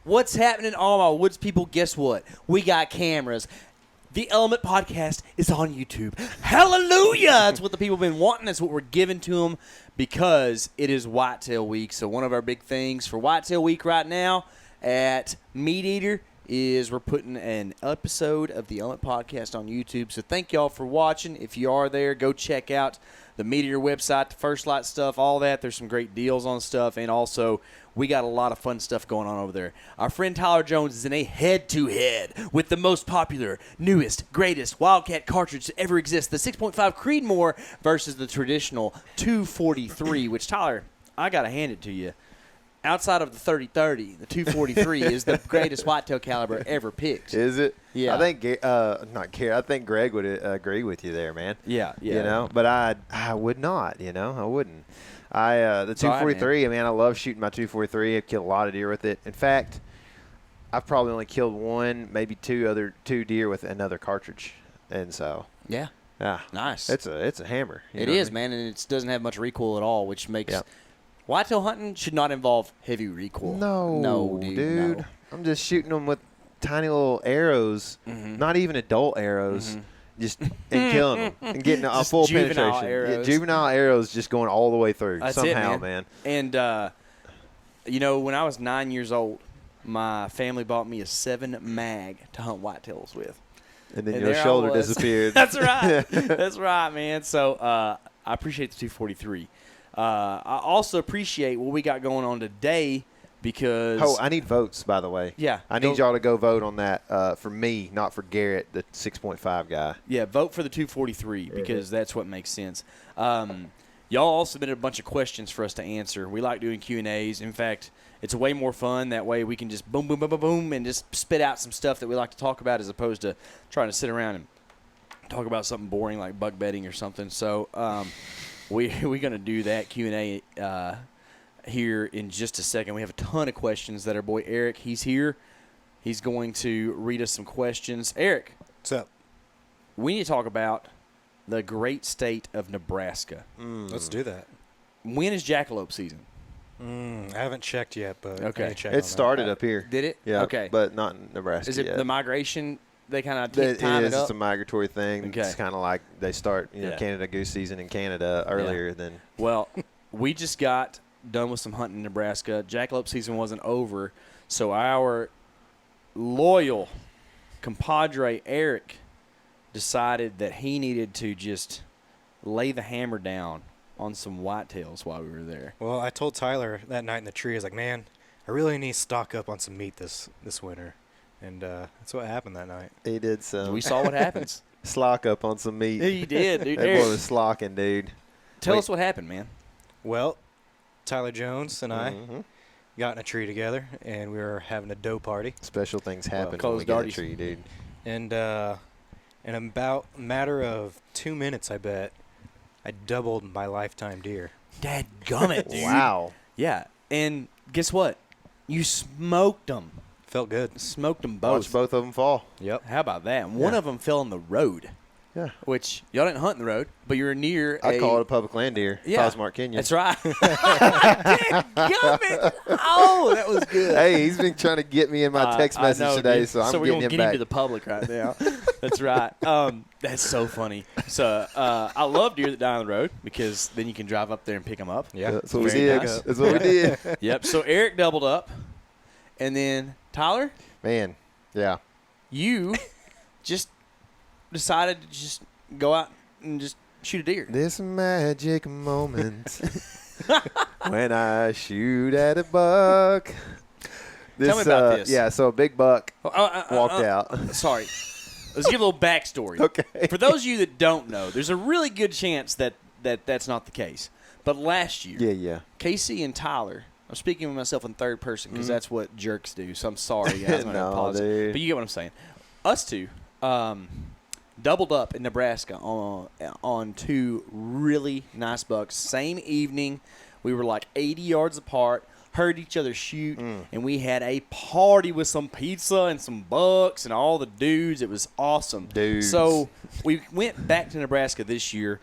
What's happening, all my woods people? Guess what? We got cameras. The Element Podcast is on YouTube. Hallelujah! That's what the people have been wanting. That's what we're giving to them because it is Whitetail Week. So one of our big things for Whitetail Week right now at Meat Eater is we're putting an episode of the Element Podcast on YouTube. So thank y'all for watching. If you are there, go check out the Meat Eater website, the FIRST LITE stuff, all that. There's some great deals on stuff, and also we got a lot of fun stuff going on over there. Our friend Tyler Jones is in a head-to-head with the most popular, newest, greatest Wildcat cartridge to ever exist, the 6.5 Creedmoor versus the traditional 243, which, Tyler, I got to hand it to you. Outside of the 30-30, the 243 is the greatest whitetail caliber ever picked. Is it? Yeah. I think I think Greg would agree with you there, man. Yeah. You know, but I would not. You know, I wouldn't. The 243. Man, I love shooting my 243. I've killed a lot of deer with it. In fact, I've probably only killed one, maybe two deer with another cartridge, and so yeah, nice. It's a hammer. It is, man, and it doesn't have much recoil at all, which makes. Yep. Whitetail hunting should not involve heavy recoil. No, dude. No. I'm just shooting them with tiny little arrows, not even adult arrows, just and killing them and getting a full penetration. Yeah, juvenile arrows just going all the way through. That's somehow, it, man. And, you know, when I was 9 years old, my family bought me a 7-mag to hunt whitetails with. And then your shoulder disappeared. That's right. That's right, man. So I appreciate the 243. I also appreciate what we got going on today because – Oh, I need votes, by the way. Yeah. I need y'all to go vote on that for me, not for Garrett, the 6.5 guy. Yeah, vote for the 243 because that's what makes sense. Y'all all submitted a bunch of questions for us to answer. We like doing Q&As. In fact, it's way more fun. That way we can just boom, boom, boom, boom, boom, and just spit out some stuff that we like to talk about as opposed to trying to sit around and talk about something boring like buck bedding or something. So we're going to do that Q&A here in just a second. We have a ton of questions that our boy Eric, he's here. He's going to read us some questions. Eric. What's up? We need to talk about the great state of Nebraska. Let's do that. When is jackalope season? I haven't checked yet, but okay. I need to check it started up here. Did it? Yeah. Okay. But not in Nebraska Is it yet. the migration? They kind of It time is. it up? It's a migratory thing. Okay. It's kind of like they start, Canada goose season in Canada earlier than. Well, we just got done with some hunting in Nebraska. Jackalope season wasn't over, so our loyal compadre Eric decided that he needed to just lay the hammer down on some whitetails while we were there. Well, I told Tyler that night in the tree, I was like, man, I really need to stock up on some meat this winter. And that's what happened that night. He did some. We saw what happens. Slock up on some meat. He did, dude. That boy was slocking, dude. Tell us what happened, man. Well, Tyler Jones and I got in a tree together, and we were having a doe party. Special things happen when we get in a tree, dude. And in about a matter of 2 minutes, I bet, I doubled my lifetime deer. Dadgummit, dude. Wow. Yeah, and guess what? You smoked them. Felt good. Smoked them both. Watched both of them fall. Yep. How about that? And one of them fell on the road. Yeah. Which, y'all didn't hunt in the road, but you were near I call it a public land deer. Yeah. Cosmark Kenyon. That's right. Dadgummit. Oh, that was good. Hey, he's been trying to get me in my text message today, dude. so I'm we're getting gonna him get back. him to the public right now. That's right. That's so funny. So I love deer that die on the road because then you can drive up there and pick them up. Yeah. That's what we Very did. nice. That's what we did. Yep. So Eric doubled up, and then Tyler, Man, yeah. you just decided to just go out and just shoot a deer. This magic moment when I shoot at a buck. Tell me about this. Yeah, so a big buck walked out. Sorry. Let's give a little backstory. Okay. For those of you that don't know, there's a really good chance that that's not the case. But last year, Yeah. Casey and Tyler, I'm speaking of myself in third person because that's what jerks do, so I'm sorry, guys. I'm No, apologize. dude. But you get what I'm saying. Us two doubled up in Nebraska on two really nice bucks. Same evening. We were like 80 yards apart, heard each other shoot, and we had a party with some pizza and some bucks and all the dudes. It was awesome. Dudes. So we went back to Nebraska this year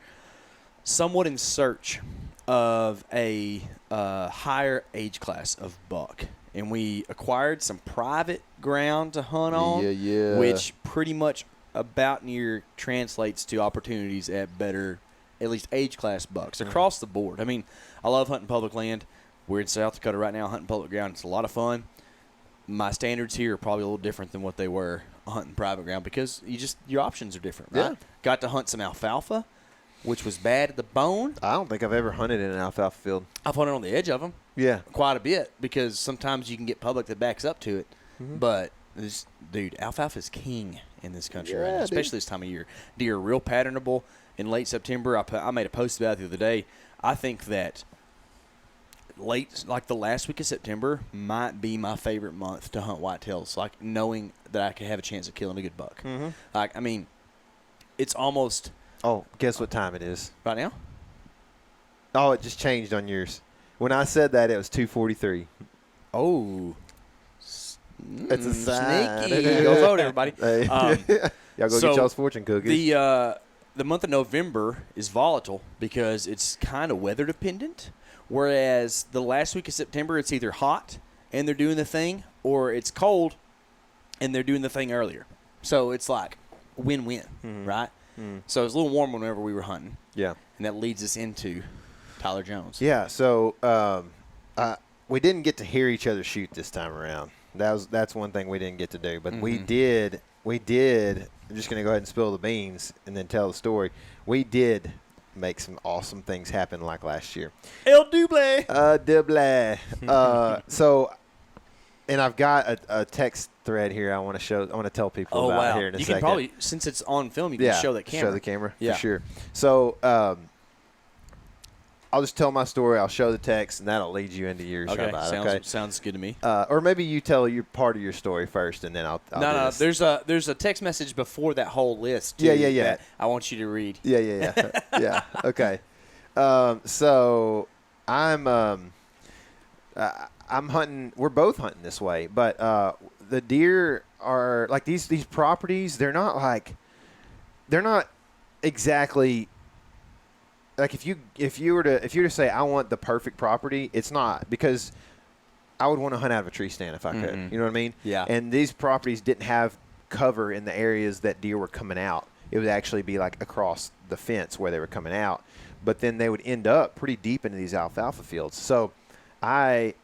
somewhat in search of a higher age class of buck. and we acquired some private ground to hunt on, Yeah. which pretty much about near translates to opportunities at better, at least age class bucks across the board. I mean, I love hunting public land. We're in South Dakota right now hunting public ground. It's a lot of fun. My standards here are probably a little different than what they were hunting private ground because your options are different, right? Yeah. Got to hunt some alfalfa, which was bad at the bone. I don't think I've ever hunted in an alfalfa field. I've hunted on the edge of them. Yeah. Quite a bit because sometimes you can get public that backs up to it. Mm-hmm. But, alfalfa is king in this country right now, Yeah, especially this time of year. Deer are real patternable. In late September, I made a post about it the other day. I think that the last week of September might be my favorite month to hunt whitetails, like knowing that I could have a chance of killing a good buck. Mm-hmm. Like, I mean, it's almost Oh, guess what time it is? right now. Oh, it just changed on yours. When I said that, it was 2:43. Oh, It's a sign. sneaky. Go vote, everybody. Hey. Y'all go so get y'all's fortune cookies. The month of November is volatile because it's kind of weather dependent, whereas the last week of September it's either hot and they're doing the thing, or it's cold and they're doing the thing earlier. So it's like win-win, right? Mm. So it was a little warm whenever we were hunting. Yeah. And that leads us into Tyler Jones. Yeah, so we didn't get to hear each other shoot this time around. That's one thing we didn't get to do, but we did. I'm just going to go ahead and spill the beans and then tell the story. We did make some awesome things happen like last year. El Double. So, and I've got a text thread here I want to tell people about here in a second. You can probably, since it's on film, you can show that camera. Show the camera, for sure. So, I'll just tell my story. I'll show the text, and that'll lead you into yours. Okay, sounds good to me. Or maybe you tell your part of your story first, and then I'll No. There's a text message before that whole list. Too, Yeah. that I want you to read. Yeah. Yeah. Okay. So I'm hunting. We're both hunting this way, but the deer are like these properties. They're not exactly. Like if you were to say I want the perfect property, it's not, because I would want to hunt out of a tree stand if I could. You know what I mean? Yeah. And these properties didn't have cover in the areas that deer were coming out. It would actually be like across the fence where they were coming out, but then they would end up pretty deep into these alfalfa fields. So I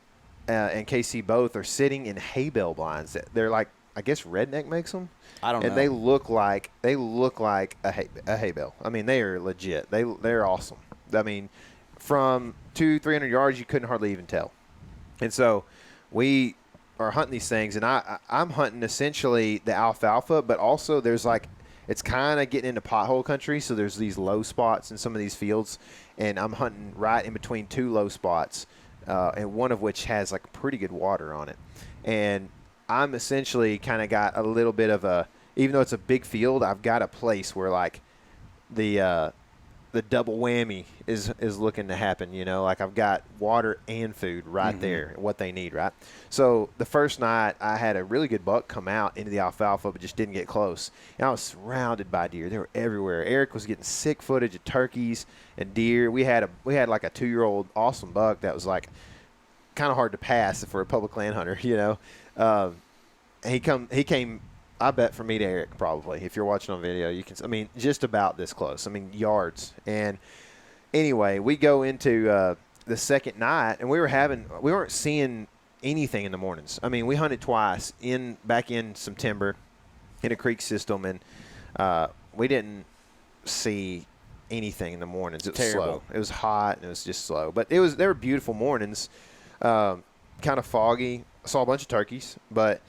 and KC both are sitting in hay bale blinds. They're like, I guess Redneck makes them. I don't know. And they look like a hay bale. I mean, they are legit. They're awesome. I mean, from 200-300 yards, you couldn't hardly even tell. And so we are hunting these things, and I'm hunting essentially the alfalfa, but also there's like, it's kind of getting into pothole country, so there's these low spots in some of these fields, and I'm hunting right in between two low spots, and one of which has like pretty good water on it. And I'm essentially kind of got a little bit of a, even though it's a big field, I've got a place where like the double whammy is looking to happen, you know, like I've got water and food right there, what they need, right? So the first night I had a really good buck come out into the alfalfa, but just didn't get close. And I was surrounded by deer. They were everywhere. Eric was getting sick footage of turkeys and deer. We had like a 2-year-old awesome buck that was like kind of hard to pass for a public land hunter, you know. He came, I bet, from me to Eric probably. If you're watching on video, you can. I mean, just about this close. I mean, yards. And anyway, we go into the second night, and we weren't seeing anything in the mornings. I mean, we hunted twice back in some timber in a creek system, and we didn't see anything in the mornings. It was slow. It was hot, and it was just slow. But they were beautiful mornings, kind of foggy. I saw a bunch of turkeys, but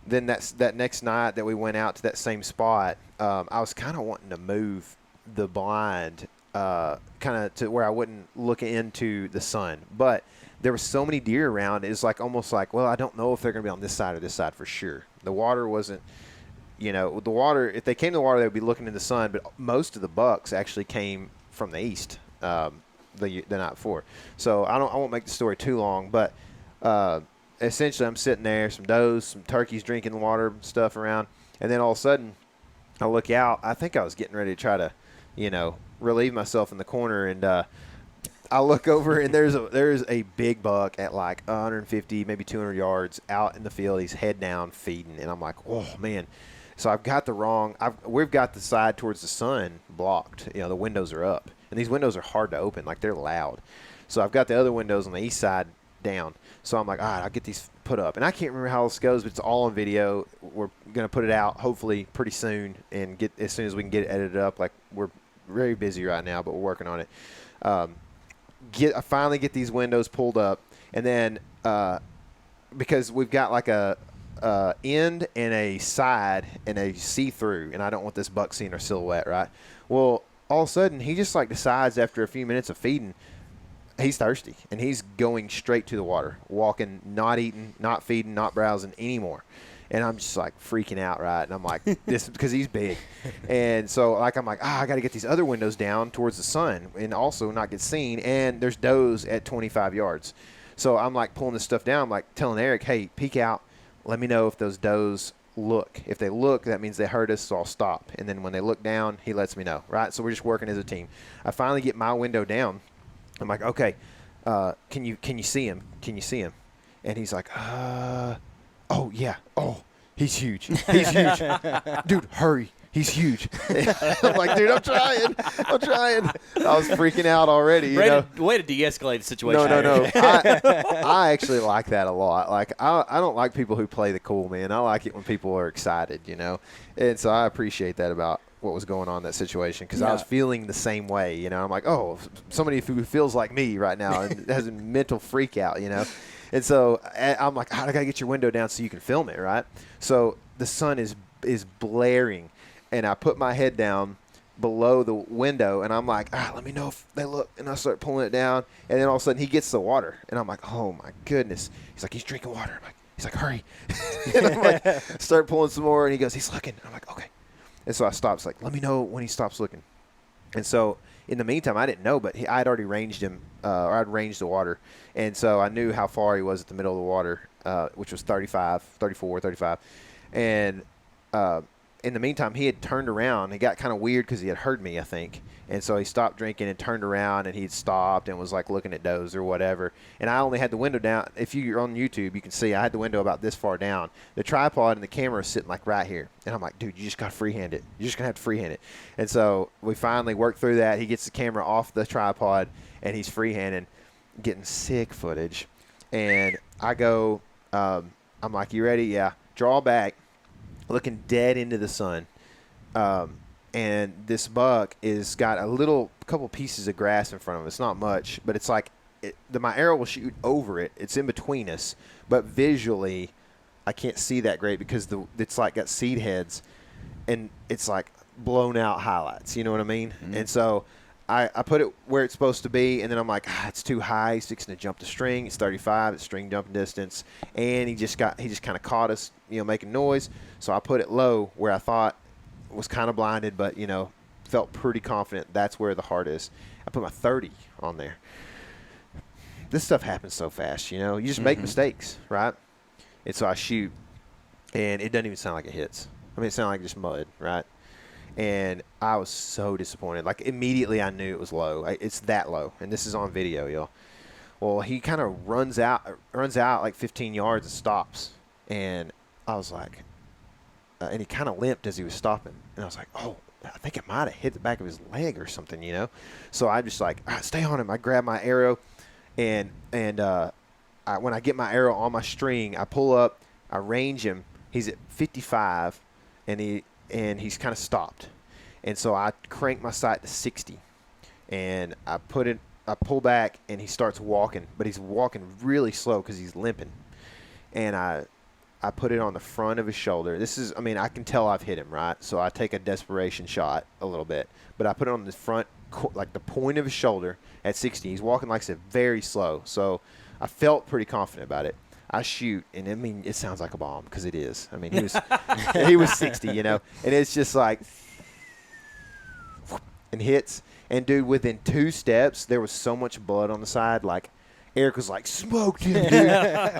then that next night that we went out to that same spot, I was kind of wanting to move the blind kind of to where I wouldn't look into the sun. But there were so many deer around, it's like almost like, well, I don't know if they're going to be on this side or this side for sure. The water wasn't, you know, the water, if they came to the water, they would be looking in the sun, but most of the bucks actually came from the east the night before. So I won't make the story too long, but essentially I'm sitting there, some does, some turkeys drinking water stuff around, and then all of a sudden I look out. I think I was getting ready to try to, you know, relieve myself in the corner, and I look over, and there's a big buck at like 150, maybe 200 yards out in the field. He's head down feeding, and I'm like, oh, man. So we've got the side towards the sun blocked. You know, the windows are up, and these windows are hard to open. Like, they're loud. So I've got the other windows on the east side down. So I'm like, all right, I'll get these put up. And I can't remember how this goes, but it's all on video. We're going to put it out hopefully pretty soon and get as soon as we can get it edited up. Like, we're very busy right now, but we're working on it. I finally get these windows pulled up, and then because we've got like a end and a side and a see-through, and I don't want this buck seeing our silhouette, right? Well, all of a sudden, he just like decides after a few minutes of feeding, he's thirsty, and he's going straight to the water, walking, not eating, not feeding, not browsing anymore. And I'm just like freaking out, right? And I'm like, this because he's big. And so like I'm like, I got to get these other windows down towards the sun and also not get seen. And there's does at 25 yards. So I'm like pulling this stuff down. I'm like telling Eric, hey, peek out. Let me know if those does look. If they look, that means they heard us, so I'll stop. And then when they look down, he lets me know, right? So we're just working as a team. I finally get my window down. I'm like, okay, can you see him? Can you see him? And he's like, oh, yeah. Oh, he's huge. He's huge. Dude, hurry. He's huge. I'm like, dude, I'm trying. I was freaking out already. Way to de-escalate the situation. No. I actually like that a lot. Like, I don't like people who play the cool, man. I like it when people are excited, And so I appreciate that about what was going on in that situation because I was feeling the same way. I'm like, oh, somebody who feels like me right now and has a mental freak out, And so I'm like, I got to get your window down so you can film it, right? So the sun is blaring, and I put my head down below the window, and I'm like, let me know if they look. And I start pulling it down, and then all of a sudden he gets the water, and I'm like, oh, my goodness. He's like, he's drinking water. He's like, hurry. And I'm like, start pulling some more, and he goes, he's looking. And I'm like, okay. And so I stopped. It's like, let me know when he stops looking. And so in the meantime, I didn't know, but I'd already ranged him, or I'd ranged the water. And so I knew how far he was at the middle of the water, which was 34, 35. And in the meantime, he had turned around. He got kind of weird because he had heard me, I think. And so he stopped drinking and turned around, and he'd stopped and was like looking at does or whatever. And I only had the window down. If you're on YouTube, you can see I had the window about this far down. The tripod and the camera is sitting like right here. And I'm like, dude, you just got to freehand it. You're just going to have to freehand it. And so we finally worked through that. He gets the camera off the tripod, and he's freehanding, getting sick footage. And I go, I'm like, you ready? Yeah. Draw back, looking dead into the sun. And this buck is got a couple pieces of grass in front of him. It's not much, but it's like my arrow will shoot over it. It's in between us, but visually, I can't see that great because it's like got seed heads, and it's like blown out highlights. You know what I mean? Mm-hmm. And so I put it where it's supposed to be, and then I'm like, it's too high. He's fixing to jump the string. It's 35. It's string jumping distance, and he just kind of caught us, making noise. So I put it low where I thought was kind of blinded, but felt pretty confident that's where the heart is. I put my 30 on there. This stuff happens so fast, you just make mistakes, right? And so I shoot, and it doesn't even sound like it hits. I mean, it sounded like just mud, right? And I was so disappointed. Like, immediately I knew it was low. It's that low, and this is on video, y'all. Well, he kind of runs out like 15 yards and stops, and I was like, and he kind of limped as he was stopping. And I was like, oh, I think it might have hit the back of his leg or something, So I just like, stay on him. I grab my arrow, and when I get my arrow on my string, I pull up, I range him. He's at 55, and he's kind of stopped. And so I crank my sight to 60, and I pull back, and he starts walking, but he's walking really slow because he's limping. And I put it on the front of his shoulder. I can tell I've hit him, right? So I take a desperation shot a little bit. But I put it on the front, like the point of his shoulder at 60. He's walking, like I said, very slow. So I felt pretty confident about it. I shoot, and it sounds like a bomb because it is. I mean, he was 60, and it's just like, and hits. And, dude, within 2 steps, there was so much blood on the side, like, Eric was like, smoked him, dude.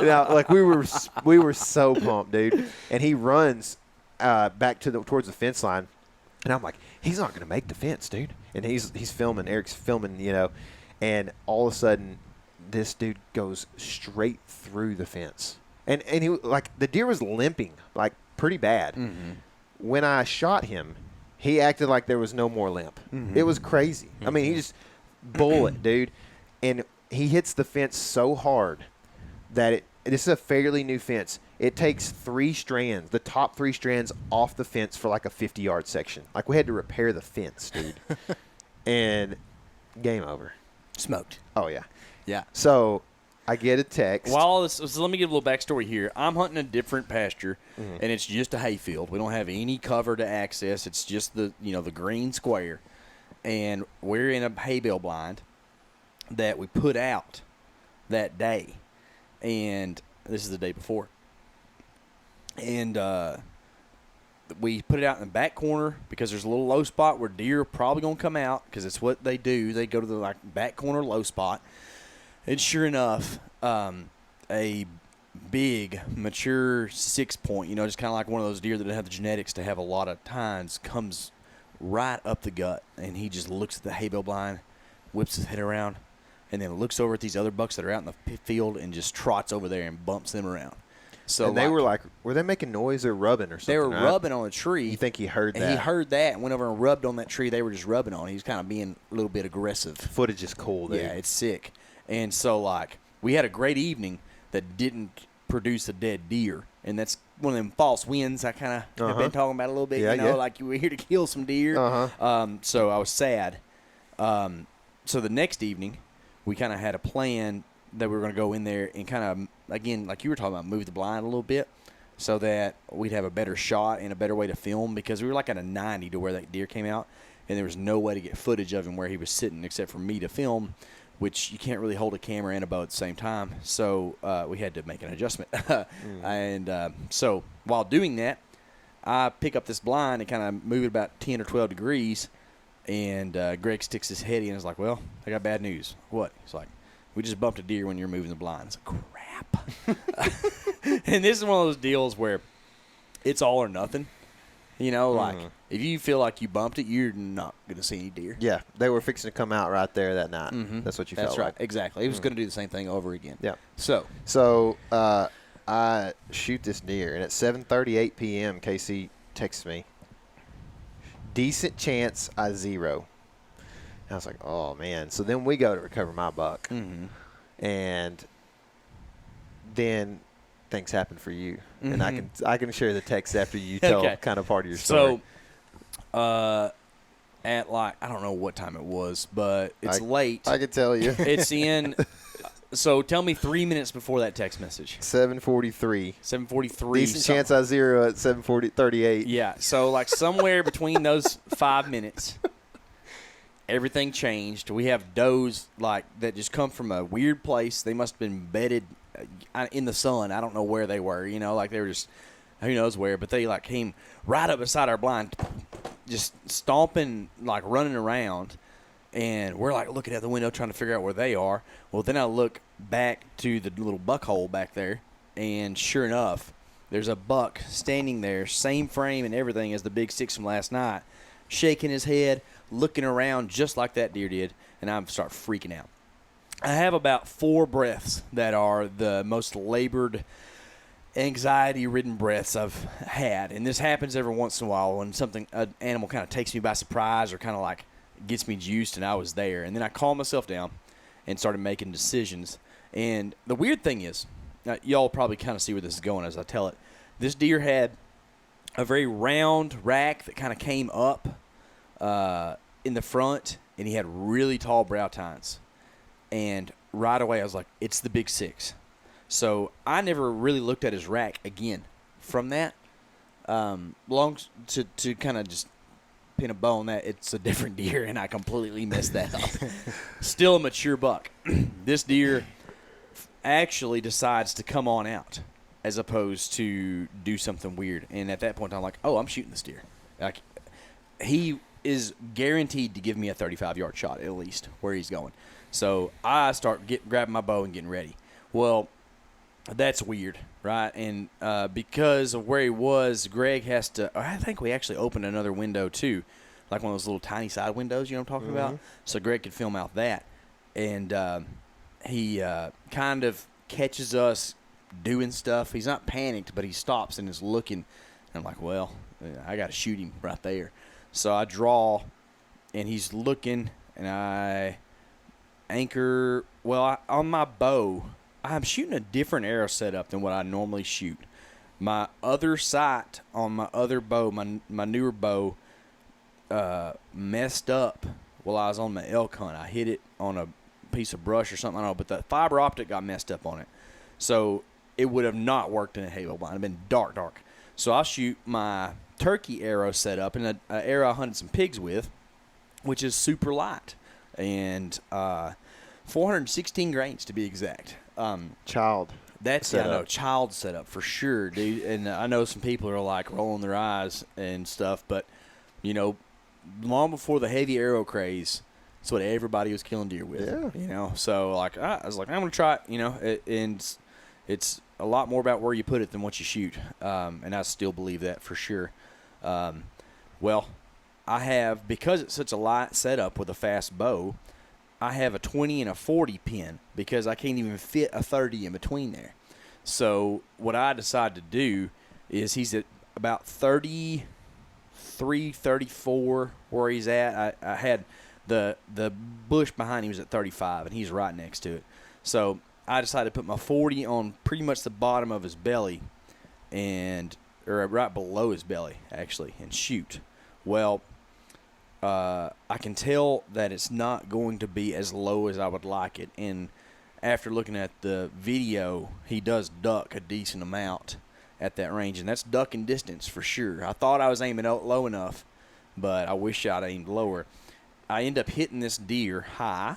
Like we were so pumped, dude. And he runs back towards the fence line, and I'm like, he's not gonna make the fence, dude. And he's filming. Eric's filming, And all of a sudden, this dude goes straight through the fence. And he, like, the deer was limping, like, pretty bad. Mm-hmm. When I shot him, he acted like there was no more limp. Mm-hmm. It was crazy. I mean, he just bullet, dude. And he hits the fence so hard that this is a fairly new fence. It takes 3 strands, the top 3 strands off the fence for like a 50-yard section. Like, we had to repair the fence, dude. And game over. Smoked. Oh, yeah. Yeah. So I get a text. So let me give a little backstory here. I'm hunting a different pasture, and it's just a hayfield. We don't have any cover to access. It's just the green square, and we're in a hay bale blind that we put out that day, and this is the day before, and we put it out in the back corner because there's a little low spot where deer are probably gonna come out because it's what they do. They go to the back corner low spot. And sure enough, a big, mature 6-point, just kind of like one of those deer that have the genetics to have a lot of tines, comes right up the gut. And he just looks at the hay bale blind, whips his head around, and then looks over at these other bucks that are out in the field and just trots over there and bumps them around. So and they were they making noise or rubbing or something? They were right? rubbing on a tree. You think he heard that? And he heard that and went over and rubbed on that tree they were just rubbing on. He was kind of being a little bit aggressive. Footage is cool, dude. Yeah, it's sick. And so, we had a great evening that didn't produce a dead deer. And that's one of them false wins I kind of have been talking about a little bit. Yeah, like you were here to kill some deer. So I was sad. So the next evening, we kind of had a plan that we were going to go in there and kind of, again, like you were talking about, move the blind a little bit so that we'd have a better shot and a better way to film because we were at a 90 to where that deer came out. And there was no way to get footage of him where he was sitting except for me to film, which you can't really hold a camera and a bow at the same time. So we had to make an adjustment. And so while doing that, I pick up this blind and kind of move it about 10 or 12 degrees. And Greg sticks his head in and is like, well, I got bad news. What? He's like, we just bumped a deer when you're moving the blind. It's like, crap. And this is one of those deals where it's all or nothing. If you feel like you bumped it, you're not going to see any deer. Yeah, they were fixing to come out right there that night. That's what you felt That's right. like. Exactly. It was going to do the same thing over again. Yeah. So I shoot this deer, and at 7:38 p.m., Casey texts me, decent chance I zero. And I was like, oh, man. So then we go to recover my buck. And then things happen for you. And I can share the text after you tell kind of part of your story. So at I don't know what time it was, but it's late. I can tell you. It's in. So tell me 3 minutes before that text message. 7:43. 7:43. Decent chance I zero at 7:38. Yeah. So somewhere between those 5 minutes, everything changed. We have does that just come from a weird place. They must have been bedded in the sun. I don't know where they were. They were just who knows where, but they came right up beside our blind, just stomping, running around, and we're looking at the window trying to figure out where they are. Well, then I look back to the little buck hole back there, and sure enough, there's a buck standing there, same frame and everything as the big 6 from last night, shaking his head, looking around just like that deer did, and I start freaking out. I have about 4 breaths that are the most labored, anxiety-ridden breaths I've had. And this happens every once in a while when an animal kind of takes me by surprise or kind of gets me juiced and I was there. And then I calm myself down and started making decisions. And the weird thing is, y'all probably kind of see where this is going as I tell it. This deer had a very round rack that kind of came up in the front, and he had really tall brow tines. And right away I was like, it's the big 6. So I never really looked at his rack again from that. To kind of just pin a bow on that, it's a different deer, and I completely messed that up. Still a mature buck. This deer actually decides to come on out as opposed to do something weird. And at that point, I'm like, oh, I'm shooting this deer. He is guaranteed to give me a 35-yard shot at least where he's going. So I start grabbing my bow and getting ready. Well, that's weird, right? And because of where he was, Greg has to – I think we actually opened another window too, like one of those little tiny side windows, you know what I'm talking about? So Greg could film out that. and he kind of catches us doing stuff. He's not panicked, but he stops and is looking. And I'm like, well, I got to shoot him right there. So I draw, and he's looking, and I anchor. Well, on my bow, I'm shooting a different arrow setup than what I normally shoot. My other sight on my other bow, my newer bow, messed up while I was on my elk hunt. I hit it on a piece of brush or something, I don't know, but the fiber optic got messed up on it. So it would have not worked in a halo blind. It would have been dark. So I'll shoot my turkey arrow set up, and an arrow I hunted some pigs with, which is super light, and 416 grains to be exact. Child. That's, I know, child setup for sure, dude. And I know some people are like rolling their eyes and stuff, but, you know, long before the heavy arrow craze, that's what everybody was killing deer with. Yeah. You know, so like I was like, I'm going to try it, you know, and it's a lot more about where you put it than what you shoot. And I still believe that for sure. Well, I have, because it's such a light setup with a fast bow, I have a 20 and a 40 pin because I can't even fit a 30 in between there. So what I decided to do is he's at about 33, 34 where he's at. I had the bush behind him was at 35, and he's right next to it. So I decided to put my 40 on pretty much the bottom of his belly, or right below his belly, actually, and shoot. Well, I can tell that it's not going to be as low as I would like it. And after looking at the video, he does duck a decent amount at that range, and that's ducking distance for sure. I thought I was aiming out low enough, but I wish I'd aimed lower. I end up hitting this deer high,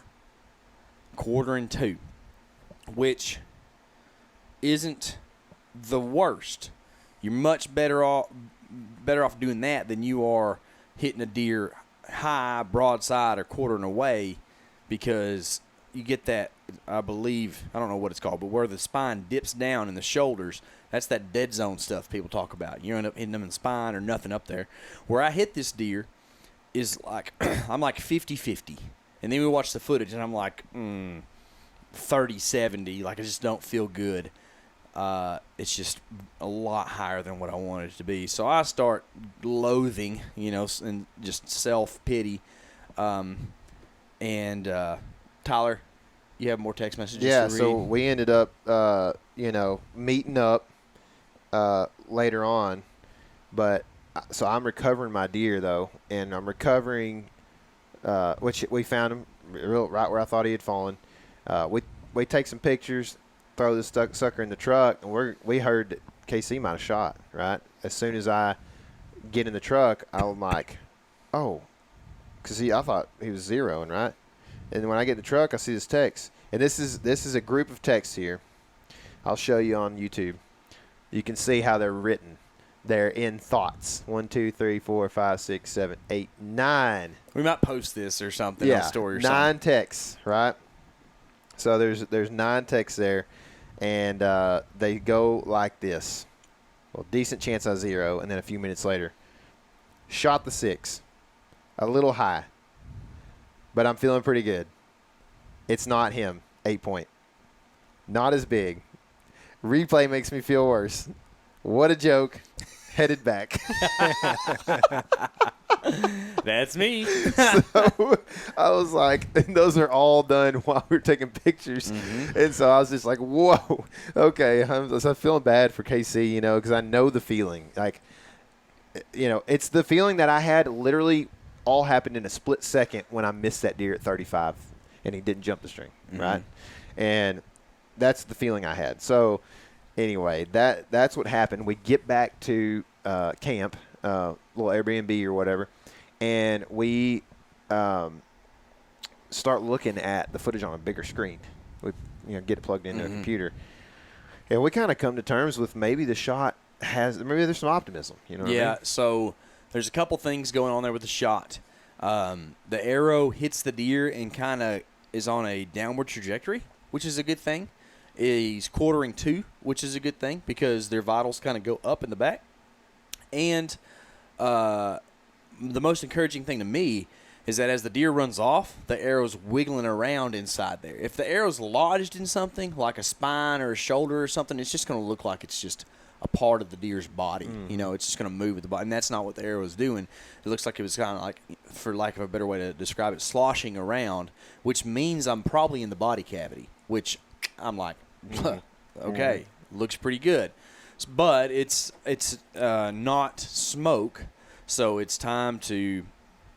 1/4 which isn't the worst. You're much better off doing that than you are hitting a deer high, broadside, or 1/4 away, because you get that, I believe, I don't know what it's called, but where the spine dips down in the shoulders, that's that dead zone stuff people talk about. You end up hitting them in the spine or nothing up there. Where I hit this deer is like, I'm like 50-50. And then we watch the footage, and I'm like 30-70. Like, I just don't feel good. It's just a lot higher than what I wanted it to be. So I start loathing, you know, and just self-pity. Tyler, you have more text messages to read? So we ended up, meeting up later on. But so I'm recovering my deer, though, and I'm recovering, which we found him right where I thought he had fallen. We take some pictures, throw the sucker in the truck, and we heard that KC might have shot, right? As soon as I get in the truck, I'm like, oh, because I thought he was zeroing, right? And when I get in the truck, I see this text. And this is a group of texts here. I'll show you on YouTube. You can see how they're written. They're in thoughts. 1, 2, 3, 4, 5, 6, 7, 8, 9. We might post this or something on the story or 9 something. 9 texts, right? So there's 9 texts there, and they go like this. Well, decent chance I zero, and then a few minutes later, shot the 6, a little high, but I'm feeling pretty good. It's not him, 8 point. Not as big. Replay makes me feel worse. What a joke. Headed back. That's me. So I was like, and those are all done while we were taking pictures. Mm-hmm. And so I was just like, whoa, okay. I'm feeling bad for KC, you know, because I know the feeling. Like, you know, it's the feeling that I had literally all happened in a split second when I missed that deer at 35 and he didn't jump the string, mm-hmm. right? And that's the feeling I had. So anyway, that's what happened. We get back to camp, little Airbnb or whatever, and we start looking at the footage on a bigger screen. We get it plugged into mm-hmm. a computer, and we kind of come to terms with maybe the shot maybe there's some optimism. You know what I mean? So there's a couple things going on there with the shot. The arrow hits the deer and kind of is on a downward trajectory, which is a good thing. He's 1/4, which is a good thing because their vitals kind of go up in the back. And the most encouraging thing to me is that as the deer runs off, the arrow's wiggling around inside there. If the arrow's lodged in something, like a spine or a shoulder or something, it's just going to look like it's just a part of the deer's body. You know, it's just going to move with the body. And that's not what the arrow was doing. It looks like it was kind of like, for lack of a better way to describe it, sloshing around, which means I'm probably in the body cavity, which I'm like, okay, looks pretty good. But it's not smoke, so it's time to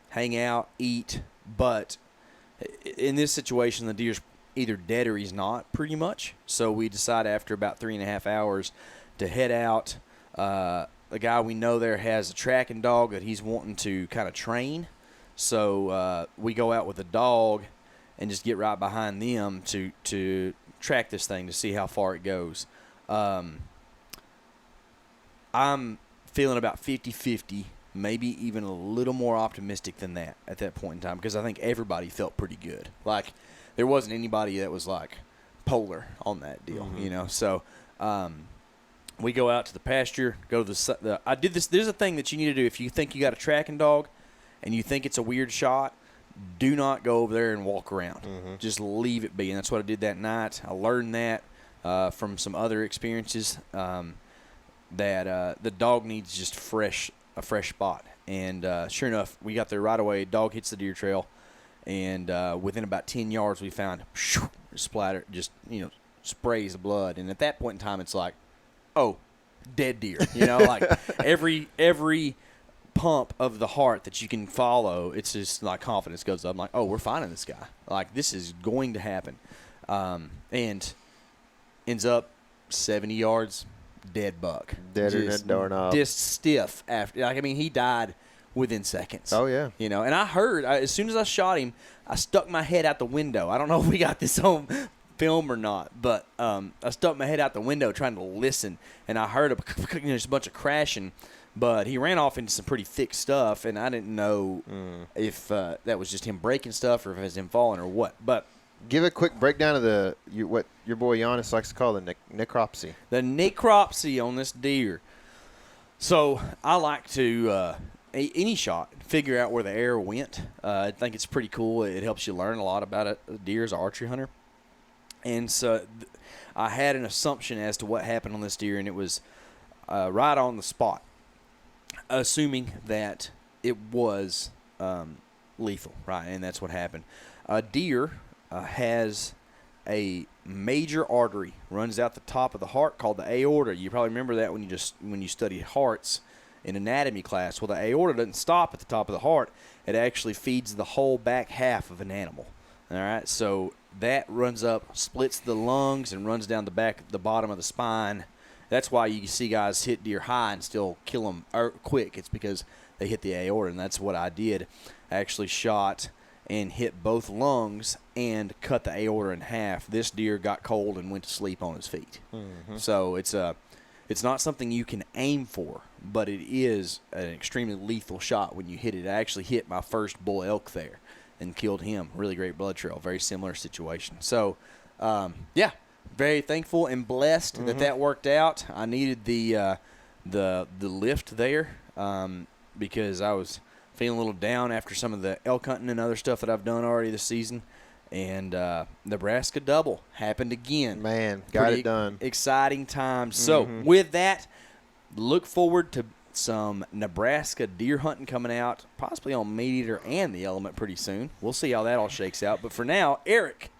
hang out, eat. But in this situation, the deer's either dead or he's not, pretty much. So we decide after about 3.5 hours to head out. The guy we know there has a tracking dog that he's wanting to kind of train. So we go out with the dog and just get right behind them to track this thing to see how far it goes. I'm feeling about 50-50, maybe even a little more optimistic than that at that point in time, because I think everybody felt pretty good. Like, there wasn't anybody that was, like, polar on that deal, you know. So we go out to the pasture, go to the I did this. There's a thing that you need to do if you think you got a tracking dog and you think it's a weird shot. Do not go over there and walk around. Just leave it be. And that's what I did that night. I learned that from some other experiences, that the dog needs just a fresh spot. And sure enough, we got there right away. Dog hits the deer trail. And within about 10 yards, we found splatter, just, you know, sprays of blood. And at that point in time, it's like, oh, dead deer. You know, like every pump of the heart that you can follow, it's just like confidence goes up. I'm like, oh, we're finding this guy. Like, this is going to happen. And ends up 70 yards, dead buck. Deader than a doorknob. Just stiff after. Like, I mean, he died within seconds. Oh, yeah. You know, and I heard, as soon as I shot him, I stuck my head out the window. I don't know if we got this on film or not, but I stuck my head out the window trying to listen, and I heard just a bunch of crashing. But he ran off into some pretty thick stuff, and I didn't know if that was just him breaking stuff or if it was him falling or what. But give a quick breakdown of what your boy Giannis likes to call the necropsy. The necropsy on this deer. So I like to, any shot, figure out where the arrow went. I think it's pretty cool. It helps you learn a lot about a deer as an archery hunter. And so I had an assumption as to what happened on this deer, and it was right on the spot, assuming that it was lethal, right? And that's what happened. A deer has a major artery runs out the top of the heart called the aorta. You probably remember that when you studied hearts in anatomy class. Well, the aorta doesn't stop at the top of the heart. It actually feeds the whole back half of an animal. All right, so that runs up, splits the lungs, and runs down the bottom of the spine. That's why you see guys hit deer high and still kill them quick. It's because they hit the aorta, and that's what I did. I actually shot and hit both lungs and cut the aorta in half. This deer got cold and went to sleep on his feet. So it's not something you can aim for, but it is an extremely lethal shot when you hit it. I actually hit my first bull elk there and killed him. Really great blood trail. Very similar situation. So, yeah. Very thankful and blessed that worked out. I needed the lift there because I was feeling a little down after some of the elk hunting and other stuff that I've done already this season. And Nebraska double happened again. Man, got it done. Exciting times. So with that, look forward to some Nebraska deer hunting coming out, possibly on Meat Eater and the Element pretty soon. We'll see how that all shakes out. But for now, Eric,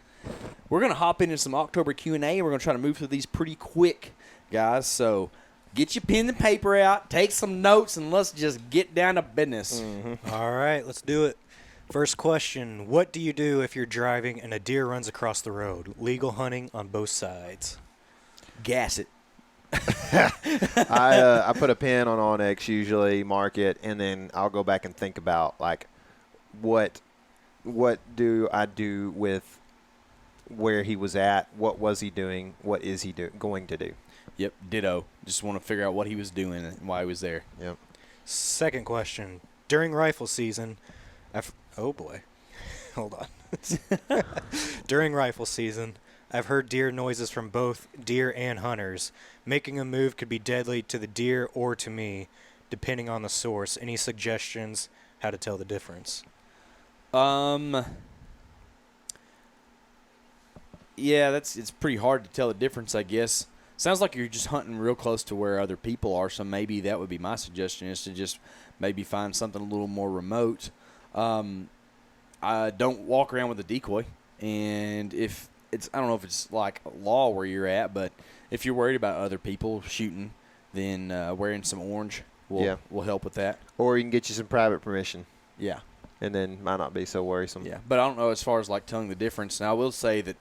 we're going to hop into some October Q&A, and we're going to try to move through these pretty quick, guys. So get your pen and paper out, take some notes, and let's just get down to business. All right, let's do it. First question, what do you do if you're driving and a deer runs across the road? Legal hunting on both sides. Gas it. I put a pin on OnX usually, mark it, and then I'll go back and think about, like, what do I do with where he was at, what was he doing, what is he going to do. Yep, ditto. Just want to figure out what he was doing and why he was there. Yep. Second question, during rifle season, oh boy, hold on. During rifle season, I've heard deer noises from both deer and hunters. Making a move could be deadly to the deer or to me, depending on the source. Any suggestions how to tell the difference? Yeah, it's pretty hard to tell the difference, I guess. Sounds like you're just hunting real close to where other people are, so maybe that would be my suggestion, is to just maybe find something a little more remote. I don't walk around with a decoy, and if it's, I don't know if it's like law where you're at, but if you're worried about other people shooting, then wearing some orange will help with that. Or you can get you some private permission. Yeah. And then might not be so worrisome. Yeah, but I don't know as far as like telling the difference. Now I will say that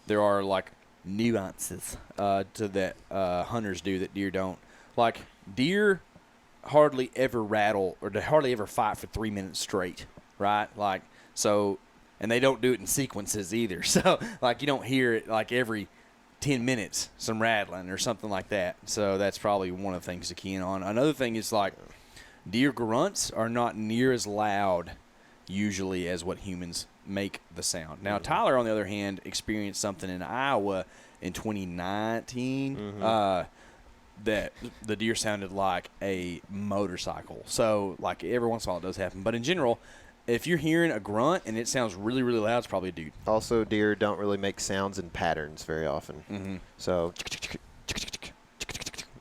there are like nuances to that hunters do that deer don't. Like deer hardly ever rattle or they hardly ever fight for 3 minutes straight, right? Like so, and they don't do it in sequences either. So like you don't hear it like every 10 minutes some rattling or something like that. So that's probably one of the things to key in on. Another thing is like deer grunts are not near as loud usually as what humans make the sound. Now, Tyler, on the other hand, experienced something in Iowa in 2019 that the deer sounded like a motorcycle. So, like, every once in a while it does happen. But in general, if you're hearing a grunt and it sounds really, really loud, it's probably a dude. Also, deer don't really make sounds in patterns very often. So,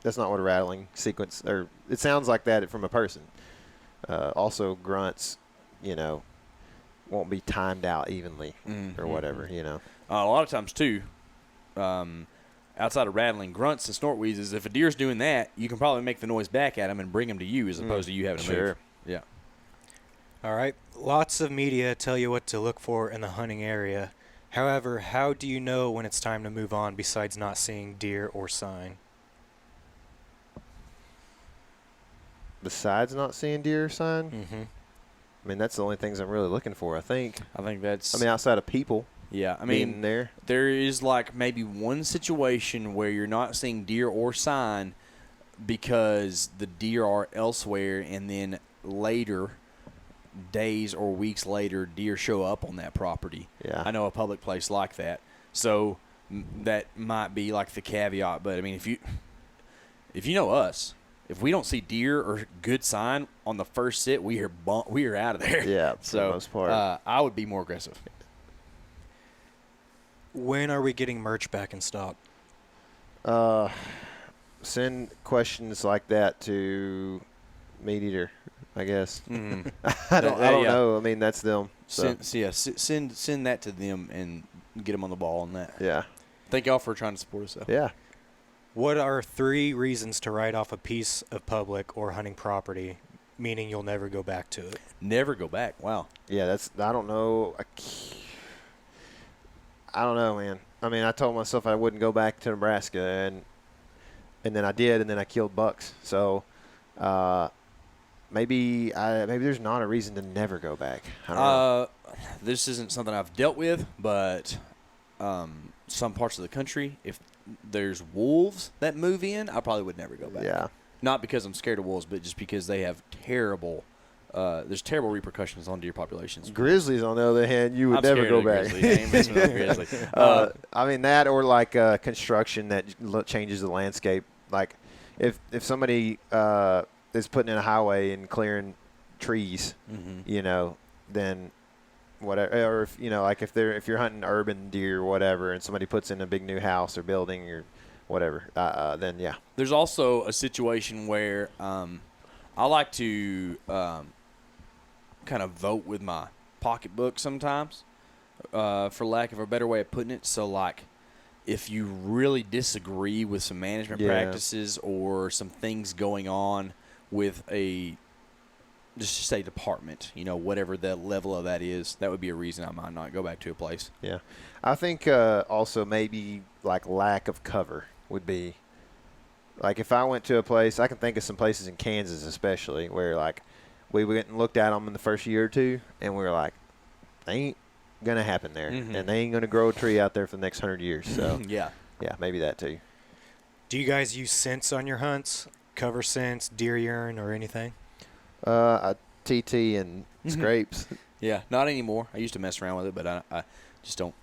that's not what a rattling sequence, or it sounds like that from a person. Also, grunts, you know, won't be timed out evenly or whatever, you know. A lot of times, too, outside of rattling, grunts and snort wheezes, if a deer's doing that, you can probably make the noise back at him and bring him to you as opposed to you having to move. Yeah. All right. Lots of media tell you what to look for in the hunting area. However, how do you know when it's time to move on besides not seeing deer or sign? Besides not seeing deer or sign? I mean, that's the only things I'm really looking for, I think. I think that's... I mean, outside of people. Yeah, I mean, there is like maybe one situation where you're not seeing deer or sign because the deer are elsewhere, and then later, days or weeks later, deer show up on that property. Yeah. I know a public place like that. So that might be like the caveat. But, I mean, if you know us, if we don't see deer or good sign on the first sit, we are out of there. Yeah, for so, the most part. I would be more aggressive. When are we getting merch back in stock? Send questions like that to Meat Eater, I guess. I don't know. I mean, that's them. So. Send that to them and get them on the ball on that. Yeah. Thank y'all for trying to support us, though. Yeah. What are 3 reasons to write off a piece of public or hunting property, meaning you'll never go back to it? Never go back. Wow. Yeah, I don't know. I don't know, man. I mean, I told myself I wouldn't go back to Nebraska, and then I did, and then I killed bucks. So maybe there's not a reason to never go back. I don't know. This isn't something I've dealt with, but some parts of the country, if there's wolves that move in, I probably would never go back. Yeah. Not because I'm scared of wolves, but just because they have there's terrible repercussions on deer populations. Grizzlies, on the other hand, you would never go back. I mean, that or like construction that changes the landscape. Like if somebody is putting in a highway and clearing trees, you know, then whatever. Or if, you know, like if you're hunting urban deer or whatever, and somebody puts in a big new house or building or whatever, then yeah. There's also a situation where I like to kind of vote with my pocketbook sometimes, for lack of a better way of putting it. So, like, if you really disagree with some management practices or some things going on with just say department, you know, whatever the level of that is, that would be a reason I might not go back to a place. Yeah. I think also maybe like lack of cover would be. Like, if I went to a place, I can think of some places in Kansas especially where, like, we went and looked at them in the first year or two, and we were like, they ain't going to happen there. And they ain't going to grow a tree out there for the next 100 years. So, yeah, maybe that too. Do you guys use scents on your hunts? Cover scents, deer urine, or anything? TT and scrapes. Yeah, not anymore. I used to mess around with it, but I just don't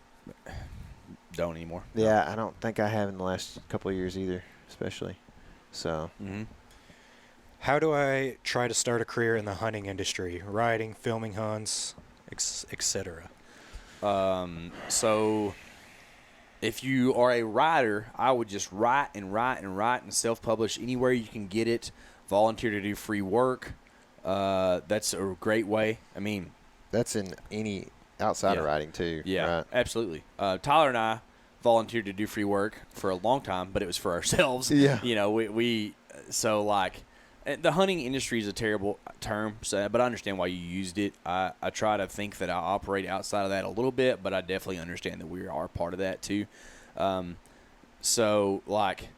anymore. Yeah, I don't think I have in the last couple of years either, especially. So, how do I try to start a career in the hunting industry? Riding, filming hunts, etc.? So if you are a writer, I would just write and self-publish anywhere you can get it. Volunteer to do free work. That's a great way. I mean, that's in any outside of writing too. Yeah, right? Absolutely. Tyler and I volunteered to do free work for a long time, but it was for ourselves. Yeah. So like, the hunting industry is a terrible term, but I understand why you used it. I try to think that I operate outside of that a little bit, but I definitely understand that we are part of that too. So like,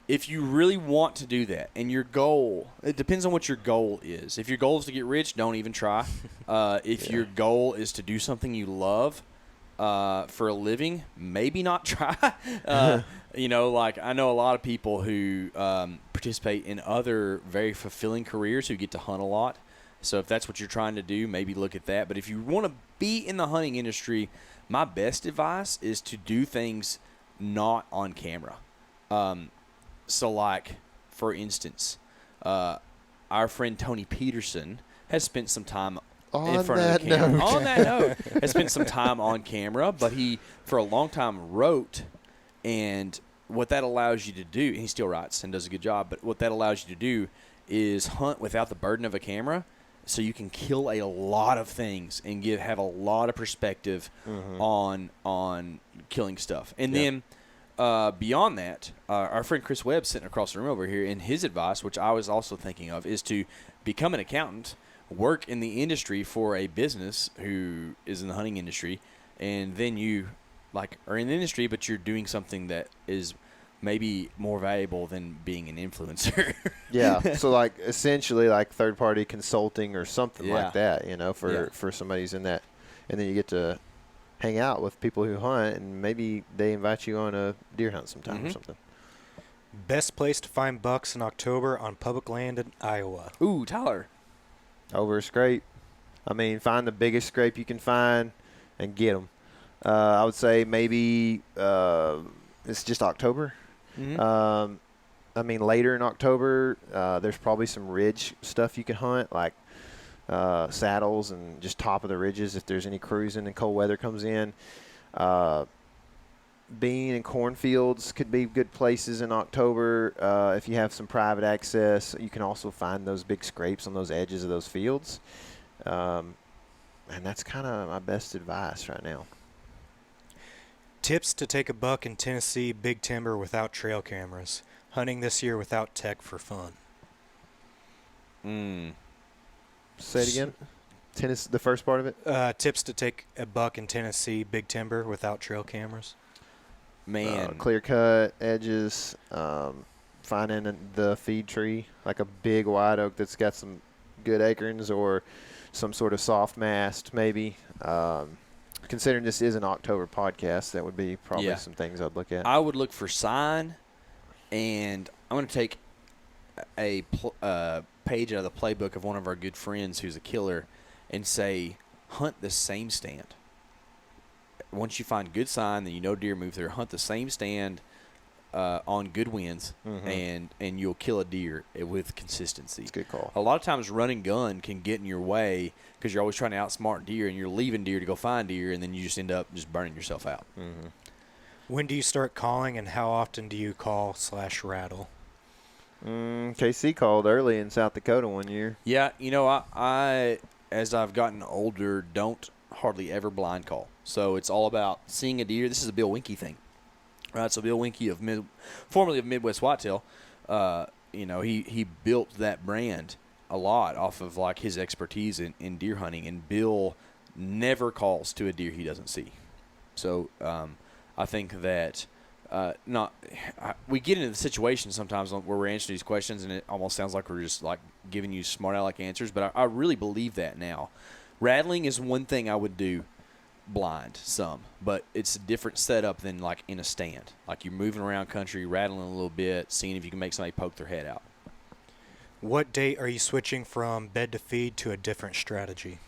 if you really want to do that, and your goal, it depends on what your goal is. If your goal is to get rich, don't even try. If your goal is to do something you love for a living, maybe not try. Like I know a lot of people who participate in other very fulfilling careers who get to hunt a lot. So if that's what you're trying to do, maybe look at that. But if you want to be in the hunting industry, my best advice is to do things not on camera. So, like, for instance, our friend Tony Peterson has spent some time in front of the camera. On that note, has spent some time on camera, but he, for a long time, wrote. And what that allows you to do, and he still writes and does a good job, but what that allows you to do is hunt without the burden of a camera, so you can kill a lot of things and have a lot of perspective on killing stuff. And then beyond that, our friend Chris Webb sitting across the room over here, and his advice, which I was also thinking of, is to become an accountant, work in the industry for a business who is in the hunting industry, and then you are in the industry, but you're doing something that is maybe more valuable than being an influencer. Yeah. So like essentially like third party consulting or something like that, for somebody who's in that, and then you get to hang out with people who hunt, and maybe they invite you on a deer hunt sometime or something. Best place to find bucks in October on public land in Iowa. Ooh, Tyler. Over a scrape. I mean, find the biggest scrape you can find and get them. I would say maybe it's just October. I mean, later in October, there's probably some ridge stuff you can hunt, like saddles and just top of the ridges if there's any cruising and cold weather comes in. Bean and cornfields could be good places in October. If you have some private access, you can also find those big scrapes on those edges of those fields. And that's kind of my best advice right now. Tips to take a buck in Tennessee big timber without trail cameras. Hunting this year without tech for fun. Say it again. The first part of it. Tips to take a buck in Tennessee big timber without trail cameras. Man, clear cut edges. Finding the feed tree, like a big white oak that's got some good acorns, or some sort of soft mast, maybe. Considering this is an October podcast, that would be probably some things I'd look at. I would look for sign, and I'm going to take a page out of the playbook of one of our good friends who's a killer and say, hunt the same stand. Once you find good sign, then you know deer move there, hunt the same stand on good winds, and you'll kill a deer with consistency. That's a good call. A lot of times run and gun can get in your way because you're always trying to outsmart deer, and you're leaving deer to go find deer, and then you just end up just burning yourself out. When do you start calling, and how often do you call/rattle? KC called early in South Dakota one year. Yeah, I as I've gotten older, don't hardly ever blind call. So it's all about seeing a deer. This is a Bill Winke thing. Right, so Bill Winke formerly of Midwest Whitetail, he built that brand a lot off of like his expertise in deer hunting, and Bill never calls to a deer he doesn't see. So I think that we get into the situation sometimes where we're answering these questions, and it almost sounds like we're just like giving you smart aleck answers, but I really believe that now. Rattling is one thing I would do blind some, but it's a different setup than like in a stand. Like you're moving around country, rattling a little bit, seeing if you can make somebody poke their head out. What date are you switching from bed to feed to a different strategy?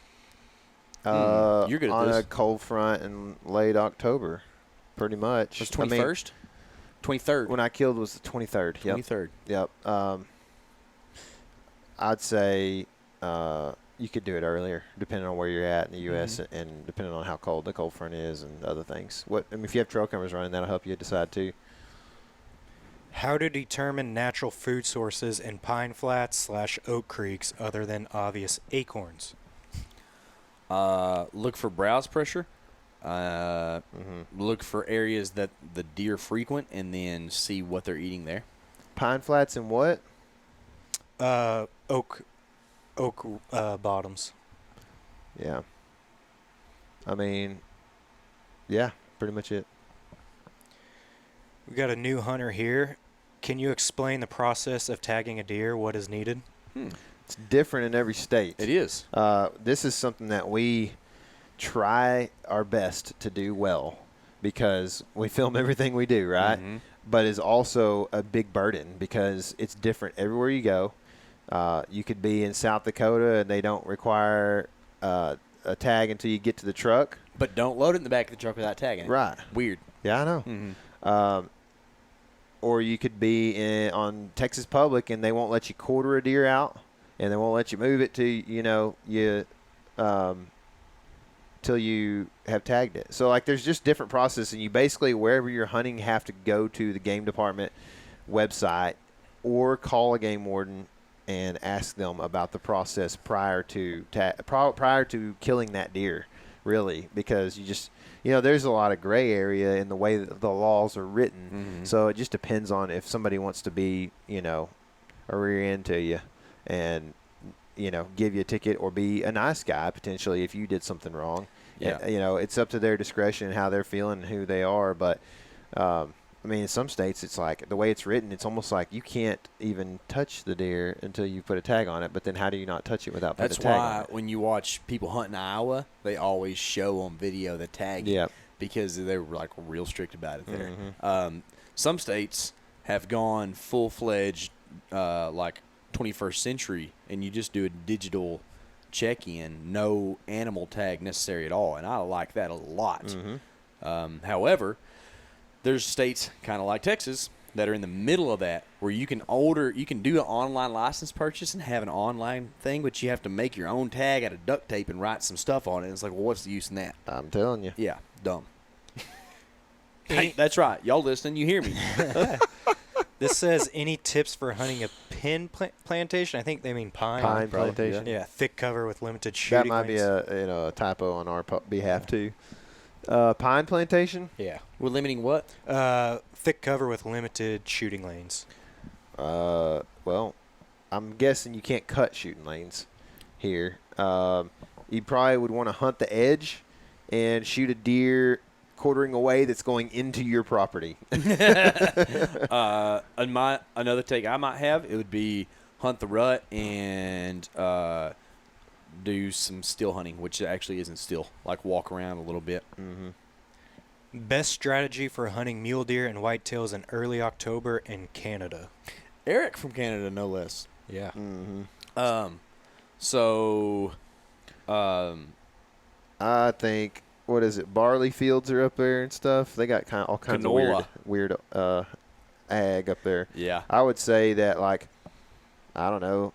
You're good at on this. A cold front in late October, pretty much. Was 21st? 23rd. When I killed was the 23rd. 23rd. Yep. I'd say you could do it earlier, depending on where you're at in the U.S. and depending on how cold the cold front is and other things. If you have trail cameras running, that'll help you decide too. How to determine natural food sources in pine flats / oak creeks other than obvious acorns? Look for browse pressure. Look for areas that the deer frequent, and then see what they're eating there. Pine flats and what? Oak bottoms. Yeah. I mean, yeah, pretty much it. We got a new hunter here. Can you explain the process of tagging a deer? What is needed? It's different in every state. It is. This is something that we try our best to do well because we film everything we do, right? But it's also a big burden because it's different everywhere you go. You could be in South Dakota and they don't require a tag until you get to the truck. But don't load it in the back of the truck without tagging it. Right. Weird. Yeah, I know. Or you could be on Texas Public and they won't let you quarter a deer out and they won't let you move it to, till you have tagged it. So, like, there's just different processes, and you basically, wherever you're hunting, have to go to the game department website or call a game warden and ask them about the process prior to killing that deer, really, because you just – there's a lot of gray area in the way that the laws are written. So it just depends on if somebody wants to be, a rear end to you and, give you a ticket or be a nice guy potentially if you did something wrong. Yeah. It's up to their discretion how they're feeling and who they are. But, in some states it's like the way it's written, it's almost like you can't even touch the deer until you put a tag on it. But then how do you not touch it without putting a tag on it? That's why when you watch people hunt in Iowa, they always show on video the tag because they were like real strict about it there. Some states have gone full-fledged like 21st century, and you just do a digital check-in, no animal tag necessary at all, and I like that a lot. However, there's states kind of like Texas that are in the middle of that where you can do an online license purchase and have an online thing, but you have to make your own tag out of duct tape and write some stuff on it. It's like, well, what's the use in that? I'm telling you. Yeah, dumb. Hey, that's right. Y'all listening, you hear me. This says, any tips for hunting a pin plantation? I think they mean pine. Pine plantation. Yeah, thick cover with limited shooting lanes. That might be a typo on our behalf too. Pine plantation? Yeah. We're limiting what? Thick cover with limited shooting lanes. Well, I'm guessing you can't cut shooting lanes here. You probably would want to hunt the edge and shoot a deer quartering away that's going into your property. Another take I might have, it would be hunt the rut and do some still hunting, which actually isn't still, like walk around a little bit. Best strategy for hunting mule deer and whitetails in early October in Canada. Eric from Canada, no less. Yeah. I think, what is it, barley fields are up there and stuff. They got all kinds Canola. of weird ag up there. Yeah. I would say that, like, I don't know,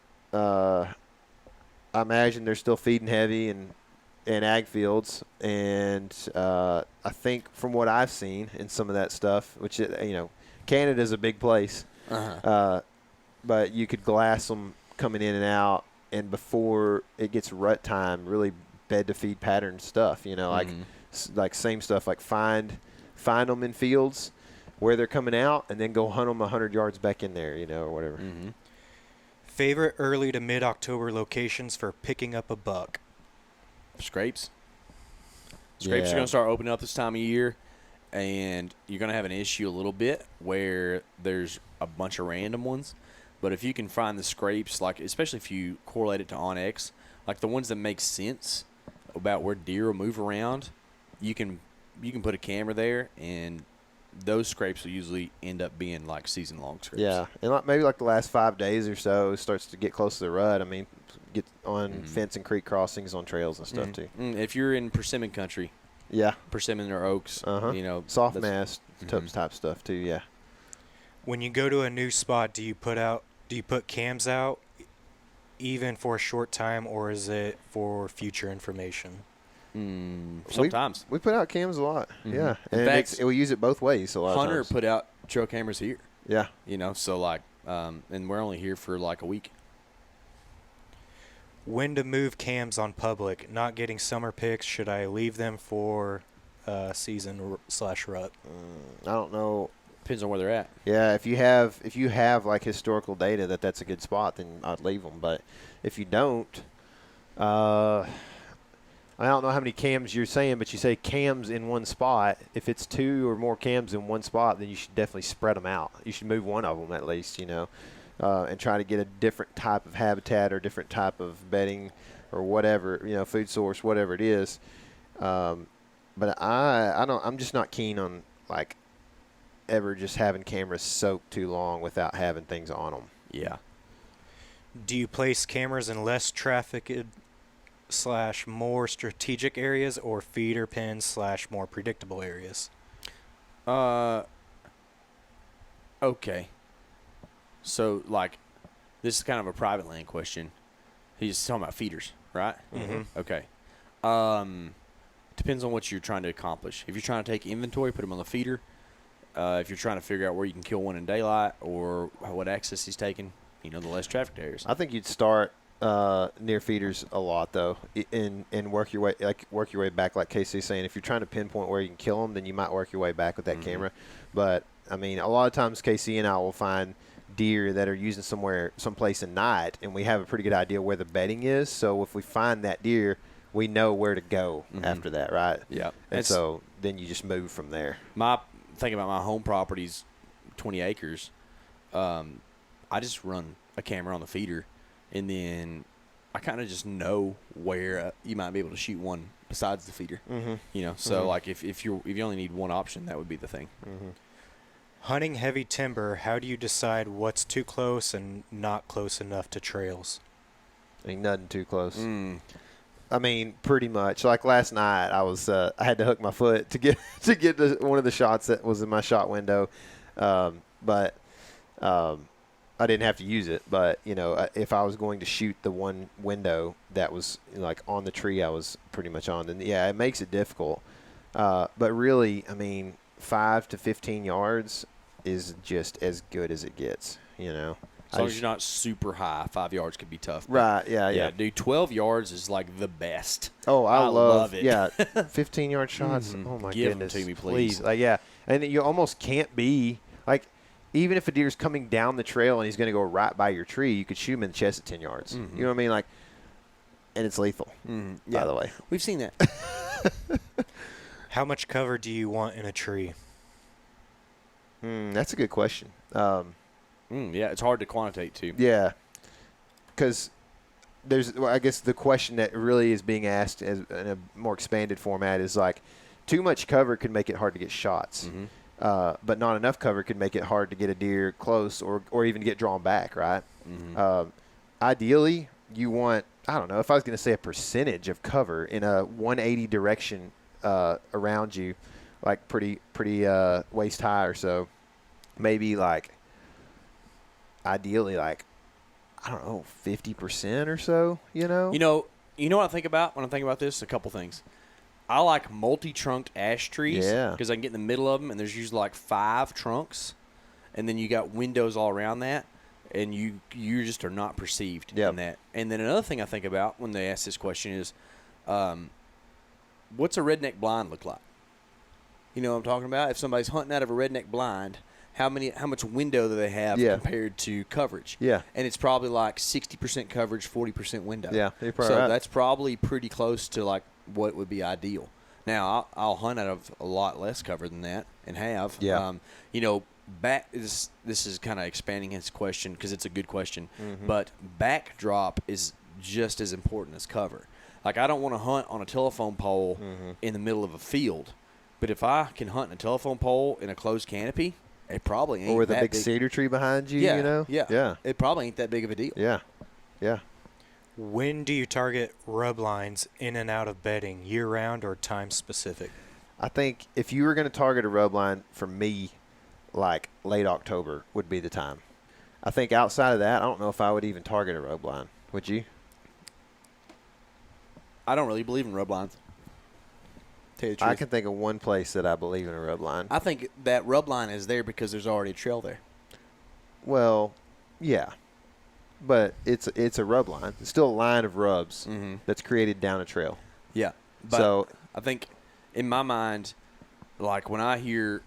I imagine they're still feeding heavy in ag fields, and I think from what I've seen in some of that stuff, which Canada's a big place, but you could glass them coming in and out, and before it gets rut time, really bed to feed pattern stuff. Like same stuff, like find them in fields where they're coming out, and then go hunt them 100 yards back in there, or whatever. Favorite early to mid-October locations for picking up a buck? Scrapes. Scrapes are going to start opening up this time of year, and you're going to have an issue a little bit where there's a bunch of random ones. But if you can find the scrapes, like especially if you correlate it to OnX, like the ones that make sense about where deer will move around, you can put a camera there, and those scrapes will usually end up being like season-long scrapes. Yeah, and maybe like the last 5 days or so, it starts to get close to the rut. I mean, get on fence and creek crossings on trails and stuff too. If you're in persimmon country, persimmon or oaks, soft mass type stuff too. Yeah. When you go to a new spot, do you put cams out even for a short time, or is it for future information? Sometimes. We put out cams a lot. Mm-hmm. Yeah. In And fact, we use it both ways a lot Hunter of times. put out trail cameras here. Yeah. You know, so like, and we're only here for like a week. When to move cams on public? Not getting summer pics. Should I leave them for season/rut? I don't know. Depends on where they're at. Yeah, if you have like historical data that's a good spot, then I'd leave them. But if you don't, I don't know how many cams you're saying, but you say cams in one spot. If it's 2 or more cams in one spot, then you should definitely spread them out. You should move one of them at least, you know, and try to get a different type of habitat or different type of bedding or whatever, you know, food source, whatever it is. But I'm just not keen on like ever just having cameras soaked too long without having things on them. Yeah. Do you place cameras in less trafficked / more strategic areas, or feeder pens / more predictable areas? Okay. So, like, this is kind of a private land question. He's talking about feeders, right? Mm-hmm. Okay. Depends on what you're trying to accomplish. If you're trying to take inventory, put them on the feeder. If you're trying to figure out where you can kill one in daylight or what access he's taking, you know, the less trafficked areas. I think you'd start near feeders a lot though, and work your way back, like Casey's saying. If you're trying to pinpoint where you can kill them, then you might work your way back with that camera. But I mean, a lot of times Casey and I will find deer that are using someplace at night, and we have a pretty good idea where the bedding is. So if we find that deer, we know where to go after that, right? Yeah. And so then you just move from there. My thinking about my home properties, 20 acres, I just run a camera on the feeder, and then I kind of just know where you might be able to shoot one besides the feeder. You know, so like if you only need one option, that would be the thing. Hunting heavy timber, how do you decide what's too close and not close enough to trails? Ain't nothing too close. I mean, pretty much. Like last night, I had to hook my foot to get one of the shots that was in my shot window, but I didn't have to use it. But you know, if I was going to shoot the one window that was like on the tree, I was pretty much on. Then yeah, it makes it difficult. But really, I mean, 5 to 15 yards is just as good as it gets. You know. As long as you're not super high, 5 yards could be tough. Right, yeah. Dude, 12 yards is like the best. Oh, I love it. Yeah, 15-yard shots. Oh, my Give goodness. them to me, please. Like, yeah, and you almost can't be, like, even if a deer's coming down the trail and he's going to go right by your tree, you could shoot him in the chest at 10 yards. You know what I mean? Like, and it's lethal, by the way. We've seen that. How much cover do you want in a tree? That's a good question. Yeah, it's hard to quantitate, too. Yeah, because I guess the question that really is being asked in a more expanded format is like, too much cover could make it hard to get shots, but not enough cover could make it hard to get a deer close or even get drawn back, right? Ideally, you want, I don't know, if I was going to say a percentage of cover in a 180 direction around you, like pretty waist high or so, maybe like, ideally, like, I don't know, 50% or so, you know? You know what I think about when I think about this? A couple things. I like multi-trunked ash trees because I can get in the middle of them, and there's usually like 5 trunks, and then you got windows all around that, and you just are not perceived in that. And then another thing I think about when they ask this question is, what's a redneck blind look like? You know what I'm talking about? If somebody's hunting out of a redneck blind, how much window do they have compared to coverage? Yeah. And it's probably like 60% coverage, 40% window. Yeah, you're probably right. That's probably pretty close to like what would be ideal. Now, I'll hunt out of a lot less cover than that and have. Yeah. You know, this is kind of expanding his question because it's a good question. But backdrop is just as important as cover. Like, I don't want to hunt on a telephone pole in the middle of a field. But if I can hunt in a telephone pole in a closed canopy, it probably ain't. Or with that a big cedar tree behind you, you know? Yeah. It probably ain't that big of a deal. Yeah. Yeah. When do you target rub lines in and out of bedding, year-round or time-specific? I think if you were going to target a rub line, for me, like late October would be the time. I think outside of that, I don't know if I would even target a rub line. Would you? I don't really believe in rub lines. Tell you the truth. I can think of one place that I believe in a rub line. I think that rub line is there because there's already a trail there. Well, yeah. But it's a rub line. It's still a line of rubs that's created down a trail. Yeah. But So I think in my mind, like when I hear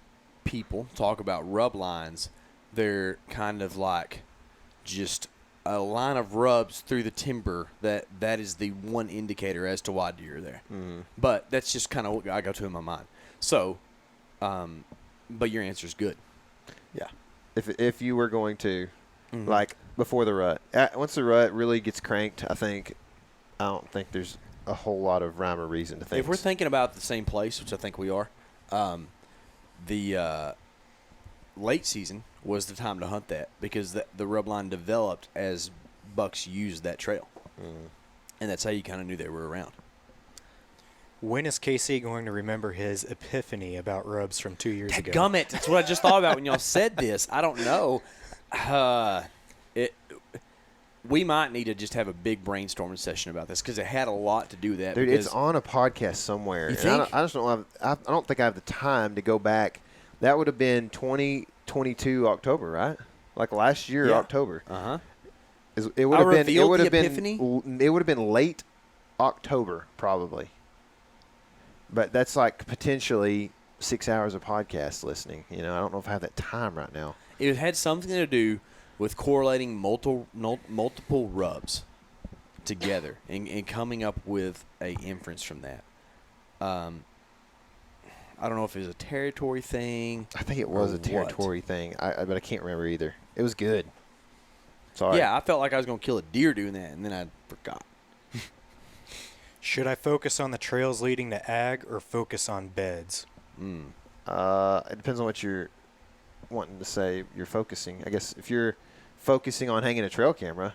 people talk about rub lines, they're kind of like just a line of rubs through the timber that is the one indicator as to why deer are there. But that's just kind of what I go to in my mind. So, but your answer is good. yeah, if you were going to, like before the rut, once the rut really gets cranked, I don't think there's a whole lot of rhyme or reason to think. If we're thinking about the same place, which I think we are, the late season was the time to hunt that because the rub line developed as bucks used that trail. And that's how you kind of knew they were around. When is Casey going to remember his epiphany about rubs from 2 years ago? Gummit. That's what I just thought about when y'all said this. I don't know. We might need to just have a big brainstorming session about this because it had a lot to do with that. Dude, it's on a podcast somewhere. You think? I just don't think I have the time to go back. That would have been 2022 October, right? Like last year, October. It would have been late October probably. But that's like potentially 6 hours of podcast listening. I don't know if I have that time right now. It had something to do with correlating multiple rubs together and coming up with a inference from that. I don't know if it was a territory thing. I think it was a territory thing, but I can't remember either. It was good. Sorry. Yeah, I felt like I was going to kill a deer doing that, and then I forgot. Should I focus on the trails leading to ag or focus on beds? It depends on what you're wanting to say you're focusing. I guess if you're focusing on hanging a trail camera,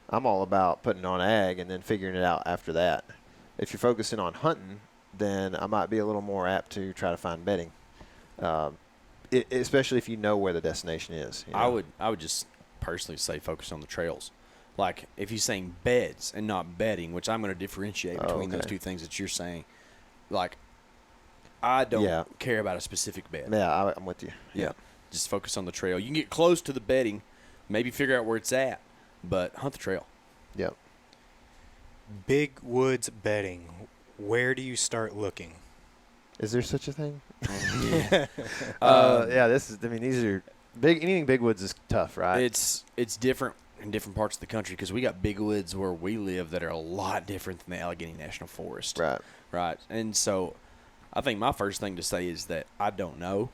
I'm all about putting on ag and then figuring it out after that. If you're focusing on hunting, then I might be a little more apt to try to find bedding, especially if you know where the destination is. I would just personally say focus on the trails. Like if you're saying beds and not bedding, which I'm going to differentiate between those two things that you're saying. Like I don't care about a specific bed. Yeah, I'm with you. Yeah. Just focus on the trail. You can get close to the bedding, maybe figure out where it's at, but hunt the trail. Yep. Big woods bedding. Where do you start looking? Is there such a thing? Yeah. These are big. Anything big woods is tough, right? It's different in different parts of the country because we got big woods where we live that are a lot different than the Allegheny National Forest. Right. And so I think my first thing to say is that I don't know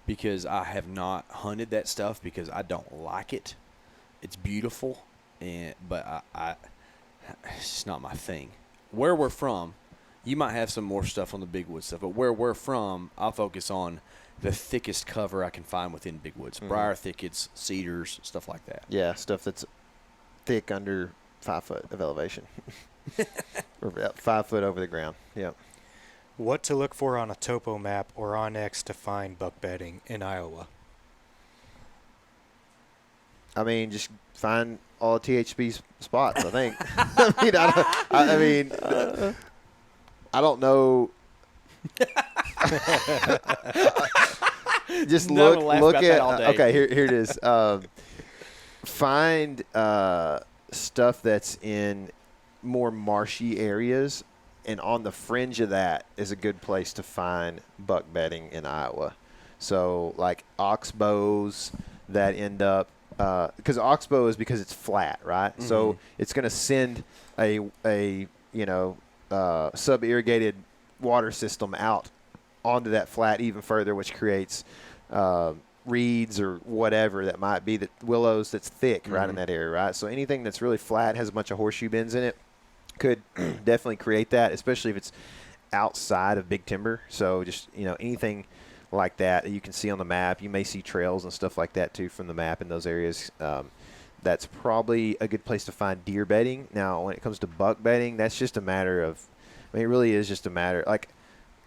because I have not hunted that stuff because I don't like it. It's beautiful, but it's just not my thing. Where we're from, you might have some more stuff on the big wood stuff, but where we're from, I'll focus on the thickest cover I can find within big woods. Briar thickets, cedars, stuff like that. Yeah, stuff that's thick under 5 foot of elevation. Or 5 foot over the ground. Yep. What to look for on a topo map or OnX to find buck bedding in Iowa? I mean, just find all THP spots, I think. I don't know. Just look at okay, here it is. Find stuff that's in more marshy areas, and on the fringe of that is a good place to find buck bedding in Iowa. So like oxbows that end up because oxbow is because it's flat, right? Mm-hmm. So it's going to send a sub-irrigated water system out onto that flat even further, which creates reeds or whatever that might be, that willows that's thick right in that area, right? So anything that's really flat, has a bunch of horseshoe bends in it, could definitely create that, especially if it's outside of big timber. So just, anything like that you can see on the map. You may see trails and stuff like that too from the map in those areas. That's probably a good place to find deer bedding. Now, when it comes to buck bedding, that's just a matter of, it really is just a matter, like,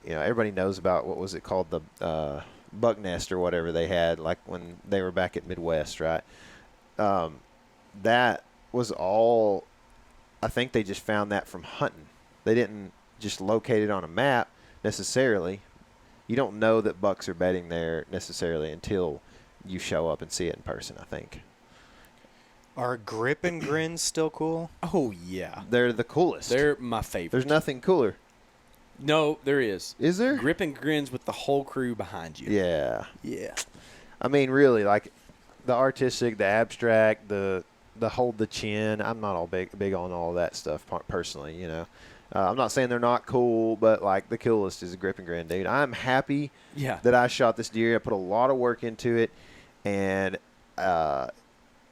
everybody knows about, what was it called, the buck nest or whatever they had, like when they were back at Midwest, right? That was all I think they just found that from hunting. They didn't just locate it on a map necessarily. You don't know that bucks are bedding there necessarily until you show up and see it in person, I think. Are grip and grins still cool? Oh, yeah. They're the coolest. They're my favorite. There's nothing cooler. No, there is. Is there? Grip and grins with the whole crew behind you. Yeah. Yeah. I mean, really, like the artistic, the abstract, the hold the chin. I'm not all big on all of that stuff personally, you know. I'm not saying they're not cool, but like the coolest is a grip and grin, dude. I'm happy that I shot this deer. I put a lot of work into it, and I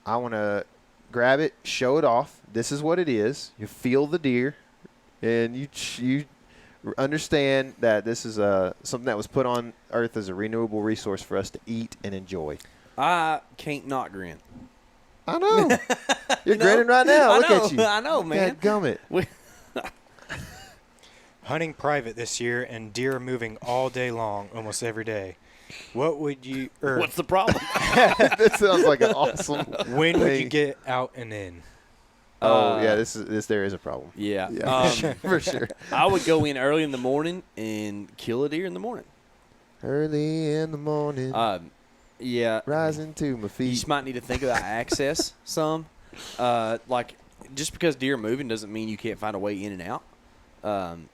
want to grab it, show it off. This is what it is. You feel the deer, and you understand that this is something that was put on Earth as a renewable resource for us to eat and enjoy. I can't not grin. I know. You're grinning right now. Look at you. I know, man. Dadgummit. Hunting private this year, and deer are moving all day long, almost every day. What would you? What's the problem? That sounds like an awesome. When would you get out and in? Oh yeah, this there is a problem. Yeah, for sure. I would go in early in the morning and kill a deer in the morning. Early in the morning. Yeah. Rising to my feet. You just might need to think about access some. Like, just because deer are moving doesn't mean you can't find a way in and out.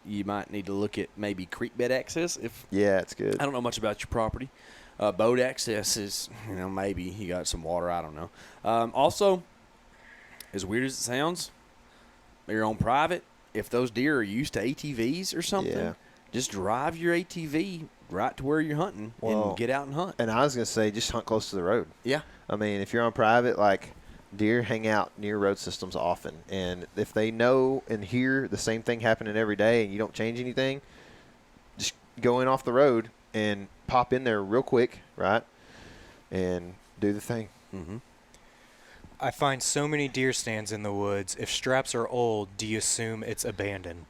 You might need to look at maybe creek bed access. Yeah, it's good. I don't know much about your property. Boat access is, maybe you got some water. I don't know. Also, as weird as it sounds, you're on private. If those deer are used to ATVs or something, just drive your ATV right to where you're hunting and get out and hunt. And I was going to say, just hunt close to the road. Yeah. I mean, if you're on private, like, deer hang out near road systems often. And if they know and hear the same thing happening every day and you don't change anything, just go in off the road and pop in there real quick, right, and do the thing. Mm-hmm. I find so many deer stands in the woods. If straps are old, do you assume it's abandoned?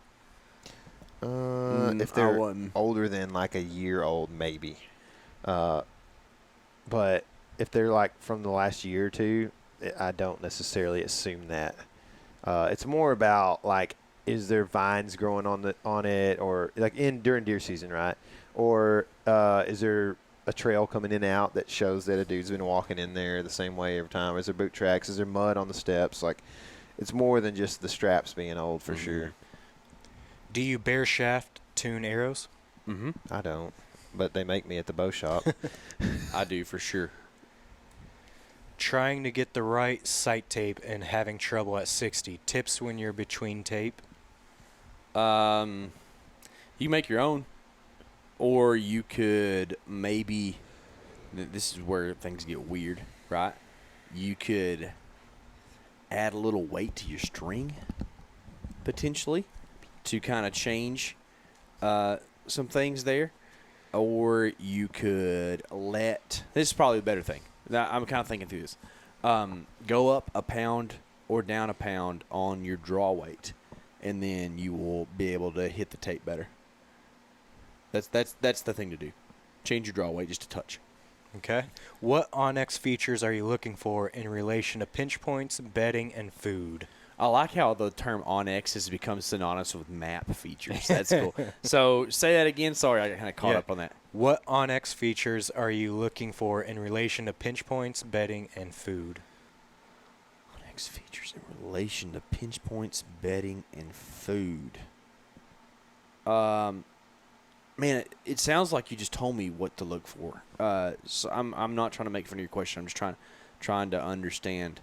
If they're older than like a year old, maybe. But if they're like from the last year or two, I don't necessarily assume that. It's more about like, is there vines growing on it, or like during deer season, right? Or is there a trail coming in and out that shows that a dude's been walking in there the same way every time? Is there boot tracks? Is there mud on the steps? Like, it's more than just the straps being old for sure. Do you bare shaft tune arrows? Mm-hmm. I don't, but they make me at the bow shop. I do for sure. Trying to get the right sight tape and having trouble at 60. Tips when you're between tape? You make your own. Or you could maybe, this is where things get weird, right? You could add a little weight to your string, potentially, to kind of change some things there. Or you could this is probably the better thing. I'm kind of thinking through this. Go up a pound or down a pound on your draw weight, and then you will be able to hit the tape better. That's the thing to do. Change your draw weight just a touch. Okay. What OnX features are you looking for in relation to pinch points, bedding, and food? I like how the term OnX has become synonymous with map features. That's cool. So say that again. Sorry, I got kind of caught up on that. What OnX features are you looking for in relation to pinch points, bedding, and food? OnX features in relation to pinch points, bedding, and food. Man, it sounds like you just told me what to look for. So I'm not trying to make fun of your question. I'm just trying to understand.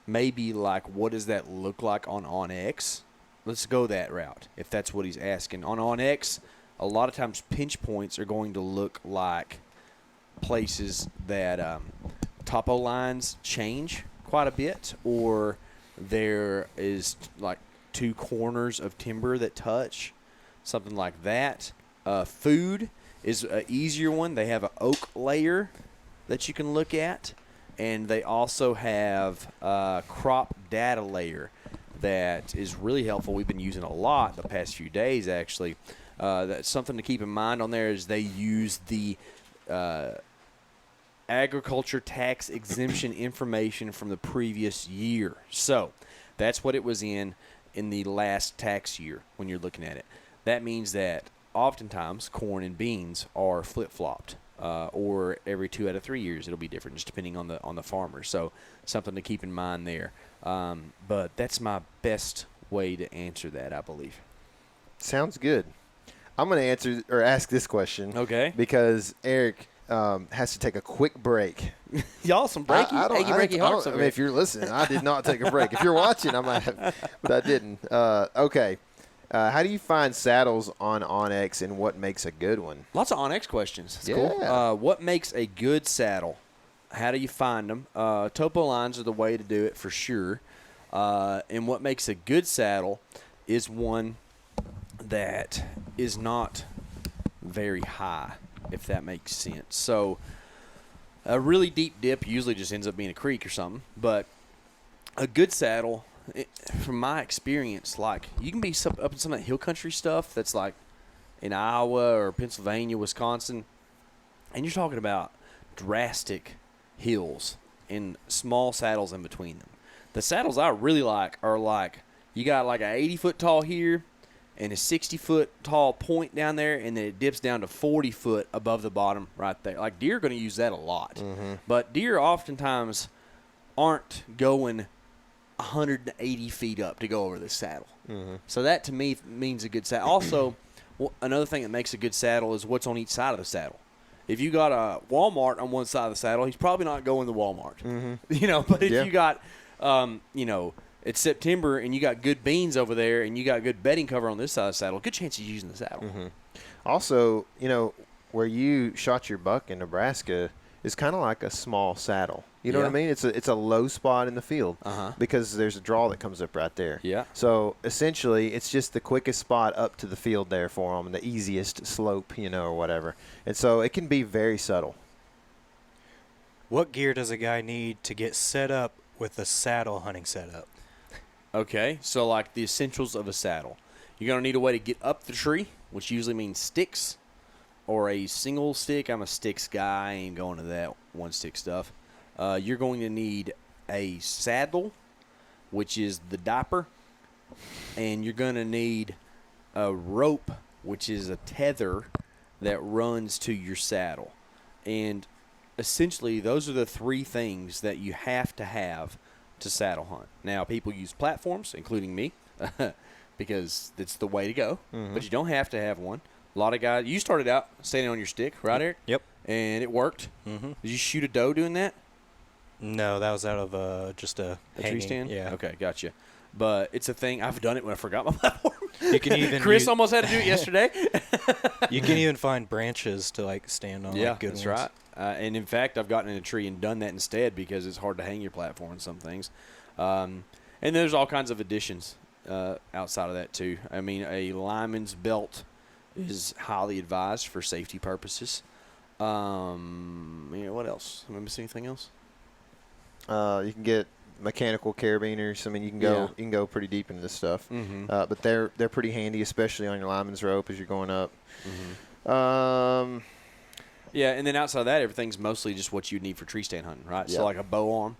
Maybe like, what does that look like on OnX? Let's go that route if that's what he's asking. On OnX, a lot of times pinch points are going to look like places that topo lines change quite a bit, or there is like two corners of timber that touch. Something like that. Food is an easier one. They have an oak layer that you can look at, and they also have a crop data layer that is really helpful. We've been using a lot the past few days, actually. That's something to keep in mind on there is they use the agriculture tax exemption information from the previous year. So That's what it was in the last tax year when you're looking at it. That means that oftentimes corn and beans are flip-flopped, or every 2 out of 3 years it'll be different, just depending on the farmer. So something to keep in mind there. But that's my best way to answer that, I believe. Sounds good. I'm going to answer or ask this question. Okay. Because Eric has to take a quick break. Y'all some breaky hearts I mean, if you're listening, I did not take a break. If you're watching, I might have, but I didn't. Okay. How do you find saddles on OnX, and what makes a good one? Lots of OnX questions. That's yeah. Cool. What makes a good saddle? How do you find them? Topo lines are the way to do it for sure. And what makes a good saddle is one that is not very high, if that makes sense. So a really deep dip usually just ends up being a creek or something. But a good saddle, from my experience, like you can be up in some of that hill country stuff that's like in Iowa or Pennsylvania, Wisconsin, and you're talking about drastic hills and small saddles in between them. The saddles I really like are like you got like an 80-foot tall here and a 60-foot tall point down there, and then it dips down to 40-foot above the bottom right there. Like deer are going to use that a lot. Mm-hmm. But deer oftentimes aren't going 180 feet up to go over the saddle. Mm-hmm. So that to me means a good saddle. Also, another thing that makes a good saddle is what's on each side of the saddle. If you got a Walmart on one side of the saddle, he's probably not going to Walmart. Mm-hmm. But if you got, it's September and you got good beans over there and you got good bedding cover on this side of the saddle, good chance he's using the saddle. Mm-hmm. Also, where you shot your buck in Nebraska is kind of like a small saddle. You know what I mean? It's a low spot in the field because there's a draw that comes up right there. Yeah. So essentially, it's just the quickest spot up to the field there for them, and the easiest slope, or whatever. And so it can be very subtle. What gear does a guy need to get set up with a saddle hunting setup? Okay, so like the essentials of a saddle. You're going to need a way to get up the tree, which usually means sticks or a single stick. I'm a sticks guy. I ain't going to that one stick stuff. You're going to need a saddle, which is the diaper, and you're going to need a rope, which is a tether that runs to your saddle. And essentially, those are the three things that you have to saddle hunt. Now, people use platforms, including me, because it's the way to go, but you don't have to have one. A lot of guys, you started out standing on your stick, right, Eric? Yep. And it worked. Mm-hmm. Did you shoot a doe doing that? No, that was out of just a tree stand? Yeah. Okay, gotcha. But it's a thing. I've done it when I forgot my platform. You can even Chris almost had to do it yesterday. You can even find branches to like stand on. Yeah, like good that's ones. right. And in fact, I've gotten in a tree and done that instead because it's hard to hang your platform on some things. And there's all kinds of additions outside of that too. I mean, a lineman's belt is highly advised for safety purposes. What else? Am I missing anything else? You can get mechanical carabiners. I mean, you can go pretty deep into this stuff. Mm-hmm. But they're pretty handy, especially on your lineman's rope as you're going up. Mm-hmm. Yeah, and then outside of that, everything's mostly just what you need for tree stand hunting, right? Yep. So like a bow arm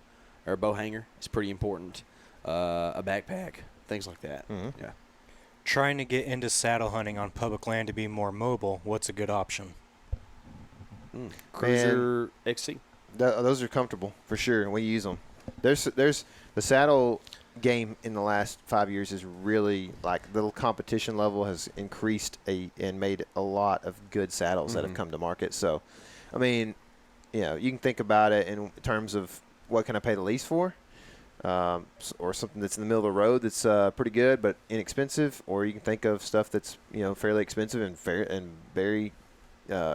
or a bow hanger is pretty important. A backpack, things like that. Mm-hmm. Yeah. Trying to get into saddle hunting on public land to be more mobile, what's a good option? Cruiser XC. Those are comfortable for sure, and we use them. There's the saddle game in the last 5 years is really like the competition level has increased and made a lot of good saddles that have come to market. So, I mean, you can think about it in terms of what can I pay the least for, or something that's in the middle of the road that's pretty good but inexpensive, or you can think of stuff that's fairly expensive and very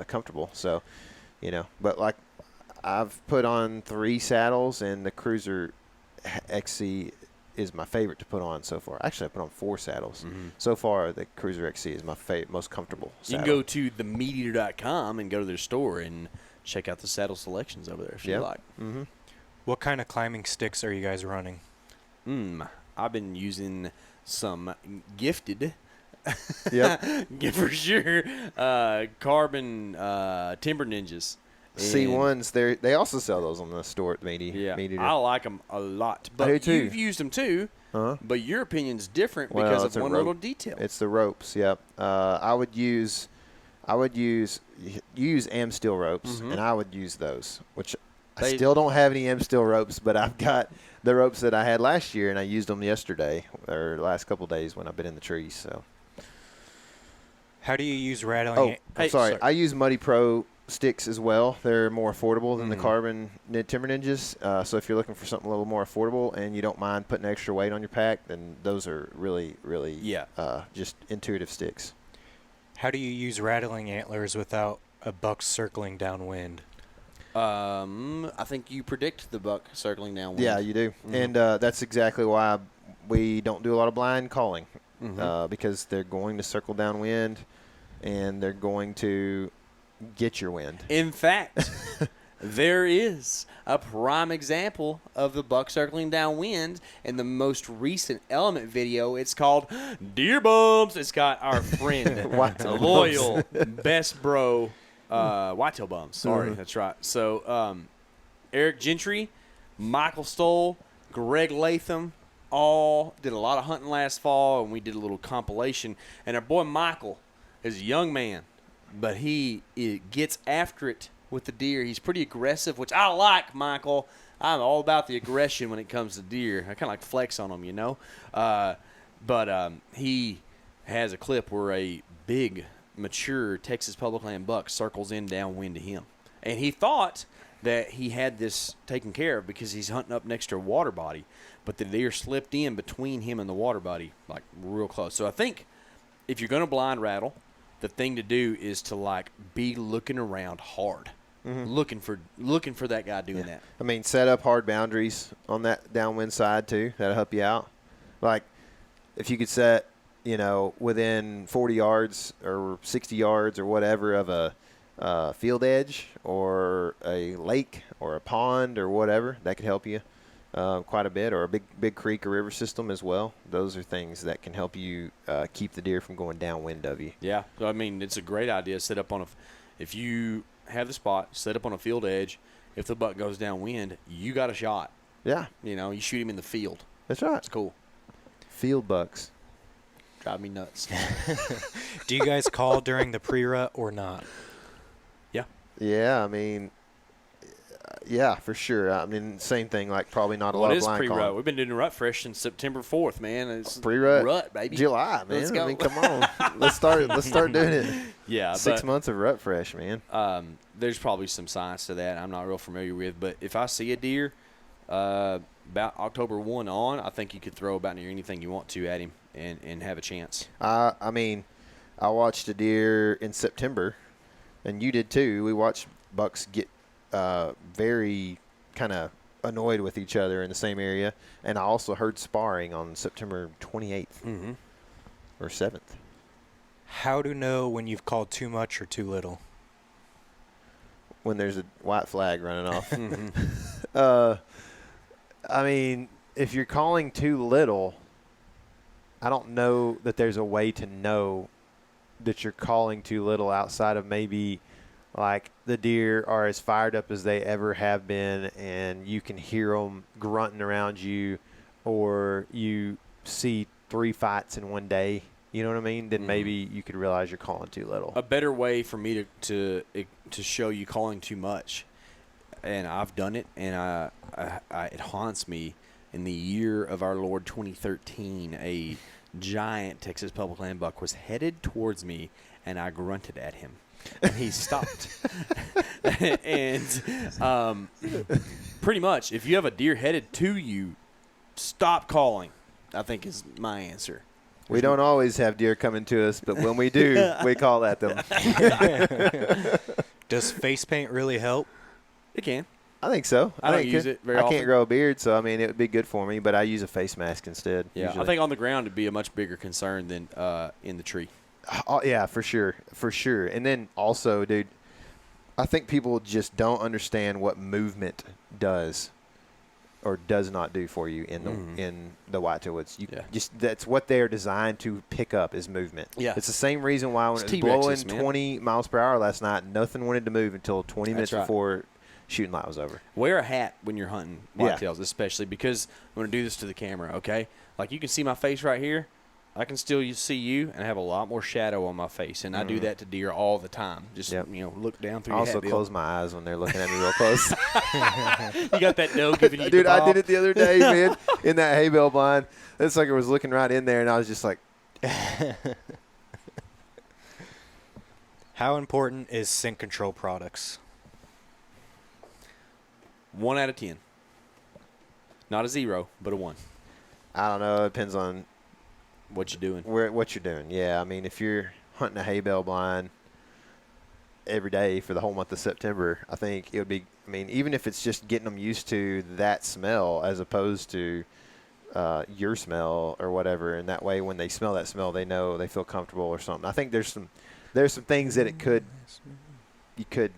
comfortable. So, but like I've put on 3 saddles, and the Cruiser XC is my favorite to put on so far. Actually, I put on 4 saddles. Mm-hmm. So far, the Cruiser XC is my most comfortable saddle. You can go to themeateater.com and go to their store and check out the saddle selections over there if you like. Mm-hmm. What kind of climbing sticks are you guys running? I've been using some Gifted. Yep. For sure. Carbon Timber Ninjas. C1s, they also sell those on the store at the meat eater. I like them a lot. But I do too. You've used them too. But your opinion's different because of one little detail. It's the ropes. Yep. I would use M steel ropes, and I would use those. Which I still don't have any M steel ropes, but I've got the ropes that I had last year, and I used them yesterday or the last couple of days when I've been in the trees. So. How do you use rattling? I'm sorry. I use Muddy Pro sticks as well. They're more affordable than the Carbon Timber Ninjas. So if you're looking for something a little more affordable and you don't mind putting extra weight on your pack, then those are really, really just intuitive sticks. How do you use rattling antlers without a buck circling downwind? I think you predict the buck circling downwind. Yeah, you do. And that's exactly why we don't do a lot of blind calling because they're going to circle downwind and they're going to get your wind. In fact, there is a prime example of the buck circling downwind in the most recent Element video. It's called Deer Bumps. It's got our friend, loyal, best bro, Whitetail Bums. Sorry, that's right. So Eric Gentry, Michael Stoll, Greg Latham, all did a lot of hunting last fall, and we did a little compilation. And our boy Michael is a young man, but he gets after it with the deer. He's pretty aggressive, which I like, Michael. I'm all about the aggression when it comes to deer. I kind of like flex on them, you know. But he has a clip where a big, mature Texas public land buck circles in downwind to him. And he thought that he had this taken care of because he's hunting up next to a water body. But the deer slipped in between him and the water body, like real close. So I think if you're going to blind rattle, the thing to do is to like be looking around hard, looking for that guy doing that. I mean, set up hard boundaries on that downwind side too. That'll help you out. Like if you could set, within 40 yards or 60 yards or whatever of a field edge or a lake or a pond or whatever, that could help you quite a bit, or a big creek or river system as well. Those are things that can help you keep the deer from going downwind of you. Yeah, so I mean, it's a great idea. Set up on if you have the spot, set up on a field edge. If the buck goes downwind, you got a shot. Yeah. You shoot him in the field. That's right. It's cool. Field bucks. Drive me nuts. Do you guys call during the pre-rut or not? Yeah. Yeah, I mean, yeah, for sure. I mean, same thing, like probably not a lot of blind pre-rut? calling. We've been doing rut fresh since September 4th, man. It's pre-rut, rut, baby. July, man. Let's go. I mean, come on. Let's start doing it. Yeah. 6 months of rut fresh, man. There's probably some science to that I'm not real familiar with, but if I see a deer about October 1 on, I think you could throw about near anything you want to at him and have a chance. I mean, I watched a deer in September, and you did too. We watched bucks get very kind of annoyed with each other in the same area, and I also heard sparring on September 28th or 7th. How to know when you've called too much or too little? When there's a white flag running off. I mean, if you're calling too little, I don't know that there's a way to know that you're calling too little outside of maybe like the deer are as fired up as they ever have been, and you can hear them grunting around you, or you see 3 fights in one day. You know what I mean? Then maybe you could realize you're calling too little. A better way for me to show you calling too much, and I've done it, and it haunts me. In the year of our Lord 2013, a giant Texas public land buck was headed towards me, and I grunted at him. And he stopped. And pretty much, if you have a deer headed to you, stop calling, I think is my answer. We don't always have deer coming to us, but when we do, we call at them. Does face paint really help? It can. I think so. I don't use it very often. I can't grow a beard, so, I mean, it would be good for me, but I use a face mask instead. Yeah, usually. I think on the ground it'd be a much bigger concern than in the tree. Oh, yeah, for sure. For sure. And then also, dude, I think people just don't understand what movement does. or does not do for you in the whitetail woods. Just that's what they're designed to pick up is movement. Yeah. It's the same reason why when it was blowing 20 miles per hour last night, nothing wanted to move until 20 minutes before shooting light was over. Wear a hat when you're hunting whitetails, especially because I'm going to do this to the camera, okay? Like you can see my face right here. I can still see you and have a lot more shadow on my face, and I do that to deer all the time. Just look down through. Also, close my eyes when they're looking at me real close. You got that doe giving you. Dude, I did it the other day, man, in that hay bale blind. That sucker was looking right in there, and I was just like. How important is scent control products? 1 out of 10. Not a 0, but a 1. I don't know. It depends on what you're doing. What you're doing. Yeah, I mean, if you're hunting a hay bale blind every day for the whole month of September, I think it would be. I mean, even if it's just getting them used to that smell as opposed to your smell or whatever, and that way when they smell that smell, they know they feel comfortable or something. I think there's some things that you could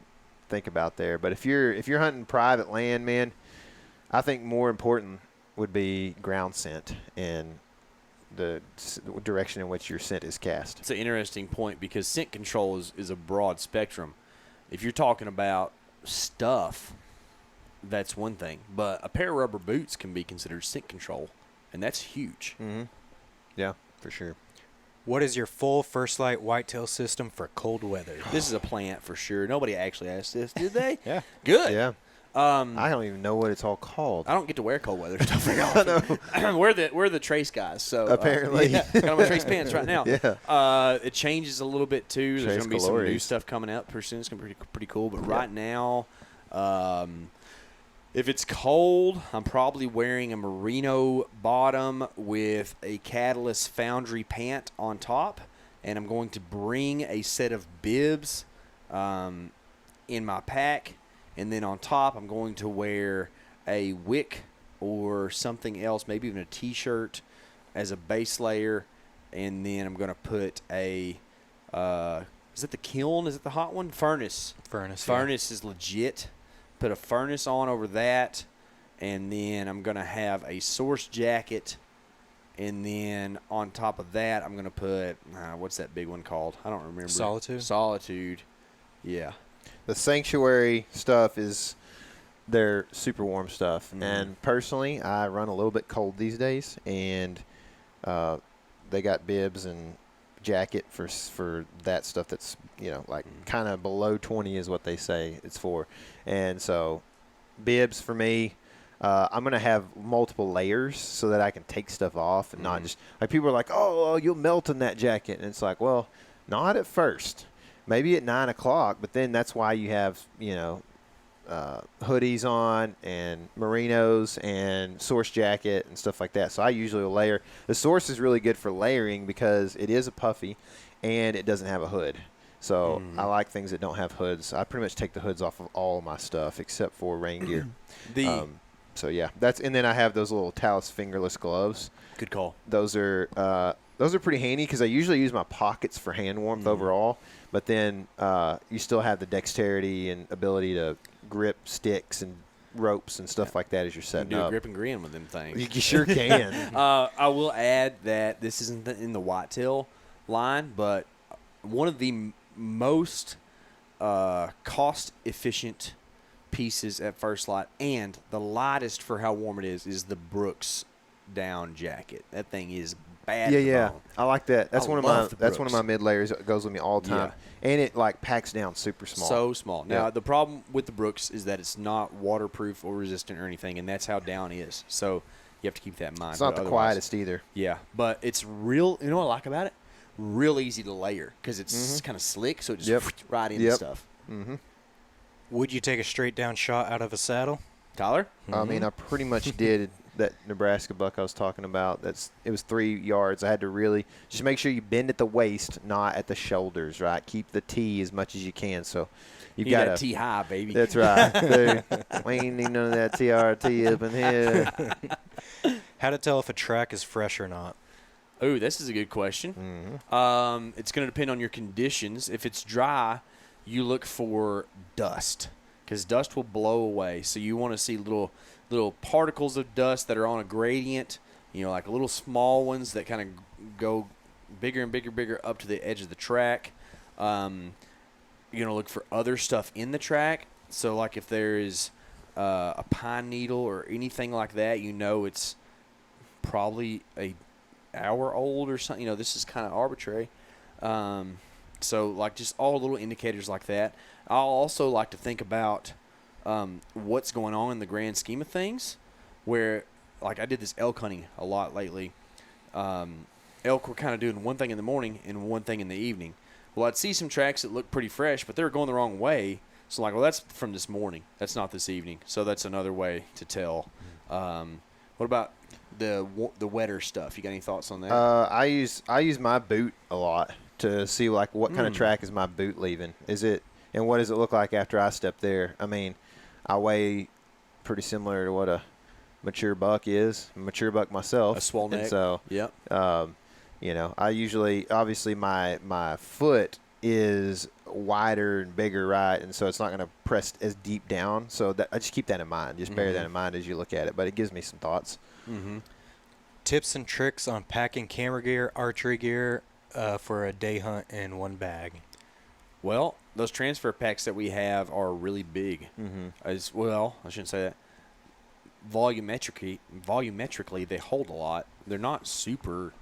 think about there. But if you're hunting private land, man, I think more important would be ground scent and the direction in which your scent is cast. It's an interesting point because scent control is a broad spectrum. If you're talking about stuff, that's one thing. But a pair of rubber boots can be considered scent control, and that's huge. Mm-hmm. Yeah, for sure. What is your full First Light whitetail system for cold weather? This is a plant for sure. Nobody actually asked this, did they? Yeah. Good. Yeah. I don't even know what it's all called. I don't get to wear cold weather stuff very often. we're the Trace guys, so apparently, got on my Trace pants right now. Yeah. It changes a little bit too. There's going to be some new stuff coming out pretty soon. It's going to be pretty cool. But right now, if it's cold, I'm probably wearing a merino bottom with a Catalyst Foundry pant on top, and I'm going to bring a set of bibs in my pack. And then on top, I'm going to wear a wick or something else, maybe even a T-shirt as a base layer. And then I'm going to put a is it the kiln? Is it the hot one? Furnace. Furnace is legit. Put a furnace on over that. And then I'm going to have a source jacket. And then on top of that, I'm going to put, what's that big one called? I don't remember. Solitude. Yeah. The Sanctuary stuff is their super warm stuff. Mm-hmm. And personally, I run a little bit cold these days. And they got bibs and jacket for that stuff that's, kind of below 20 is what they say it's for. And so bibs for me, I'm going to have multiple layers so that I can take stuff off and not just – like people are like, oh, you'll melt in that jacket. And it's like, well, not at first. Maybe at 9 o'clock, but then that's why you have, hoodies on and merinos and source jacket and stuff like that. So I usually will layer. The source is really good for layering because it is a puffy and it doesn't have a hood. So I like things that don't have hoods. I pretty much take the hoods off of all of my stuff except for rain gear. So yeah, and then I have those little Talus fingerless gloves. Good call. Those are pretty handy because I usually use my pockets for hand warmth overall. But then you still have the dexterity and ability to grip sticks and ropes and stuff like that as you're setting you can do up. A grip and grin with them things. You sure can. I will add that this isn't in the whitetail line, but one of the most cost-efficient pieces at First Light and the lightest for how warm it is the Brooks down jacket. That thing is bad. Yeah. I like that. That's one of my mid layers that goes with me all the time. Yeah. And it packs down super small. So small. Now the problem with the Brooks is that it's not waterproof or resistant or anything, and that's how down is. So you have to keep that in mind. It's not the quietest either. Yeah, but it's real. You know what I like about it? Real easy to layer because it's kind of slick, so it just right into stuff. Mm-hmm. Would you take a straight down shot out of a saddle? Tyler? I mean, I pretty much did that Nebraska buck I was talking about. It was 3 yards. I had to really just make sure you bend at the waist, not at the shoulders, right? Keep the T as much as you can. So you got that T high, baby. That's right. Dude, we ain't need none of that TRT up in here. How to tell if a track is fresh or not? Ooh, this is a good question. Mm-hmm. It's going to depend on your conditions. If it's dry, you look for dust because dust will blow away. So you want to see little little particles of dust that are on a gradient, like little small ones that kind of go bigger and bigger up to the edge of the track. You're going to look for other stuff in the track. So, like if there is a pine needle or anything like that, it's probably a hour old or something. This is kind of arbitrary. So, like, just all little indicators like that. I'll also like to think about what's going on in the grand scheme of things, where, like, I did this elk hunting a lot lately. Elk were kind of doing one thing in the morning and one thing in the evening. Well, I'd see some tracks that looked pretty fresh, but they were going the wrong way. So, like, well, that's from this morning. That's not this evening. So that's another way to tell. What about the wetter stuff? You got any thoughts on that? I use my boot a lot to see, like, what kind of track is my boot leaving. And what does it look like after I step there? I mean, I weigh pretty similar to what a mature buck is. I'm a mature buck myself. A swole neck. And so, yep. I usually, obviously, my foot is wider and bigger, right? And so it's not going to press as deep down. So I just keep that in mind. Just bear that in mind as you look at it. But it gives me some thoughts. Mm-hmm. Tips and tricks on packing camera gear, archery gear for a day hunt in one bag. Well, those transfer packs that we have are really big. As well, I shouldn't say that. Volumetrically, they hold a lot. They're not super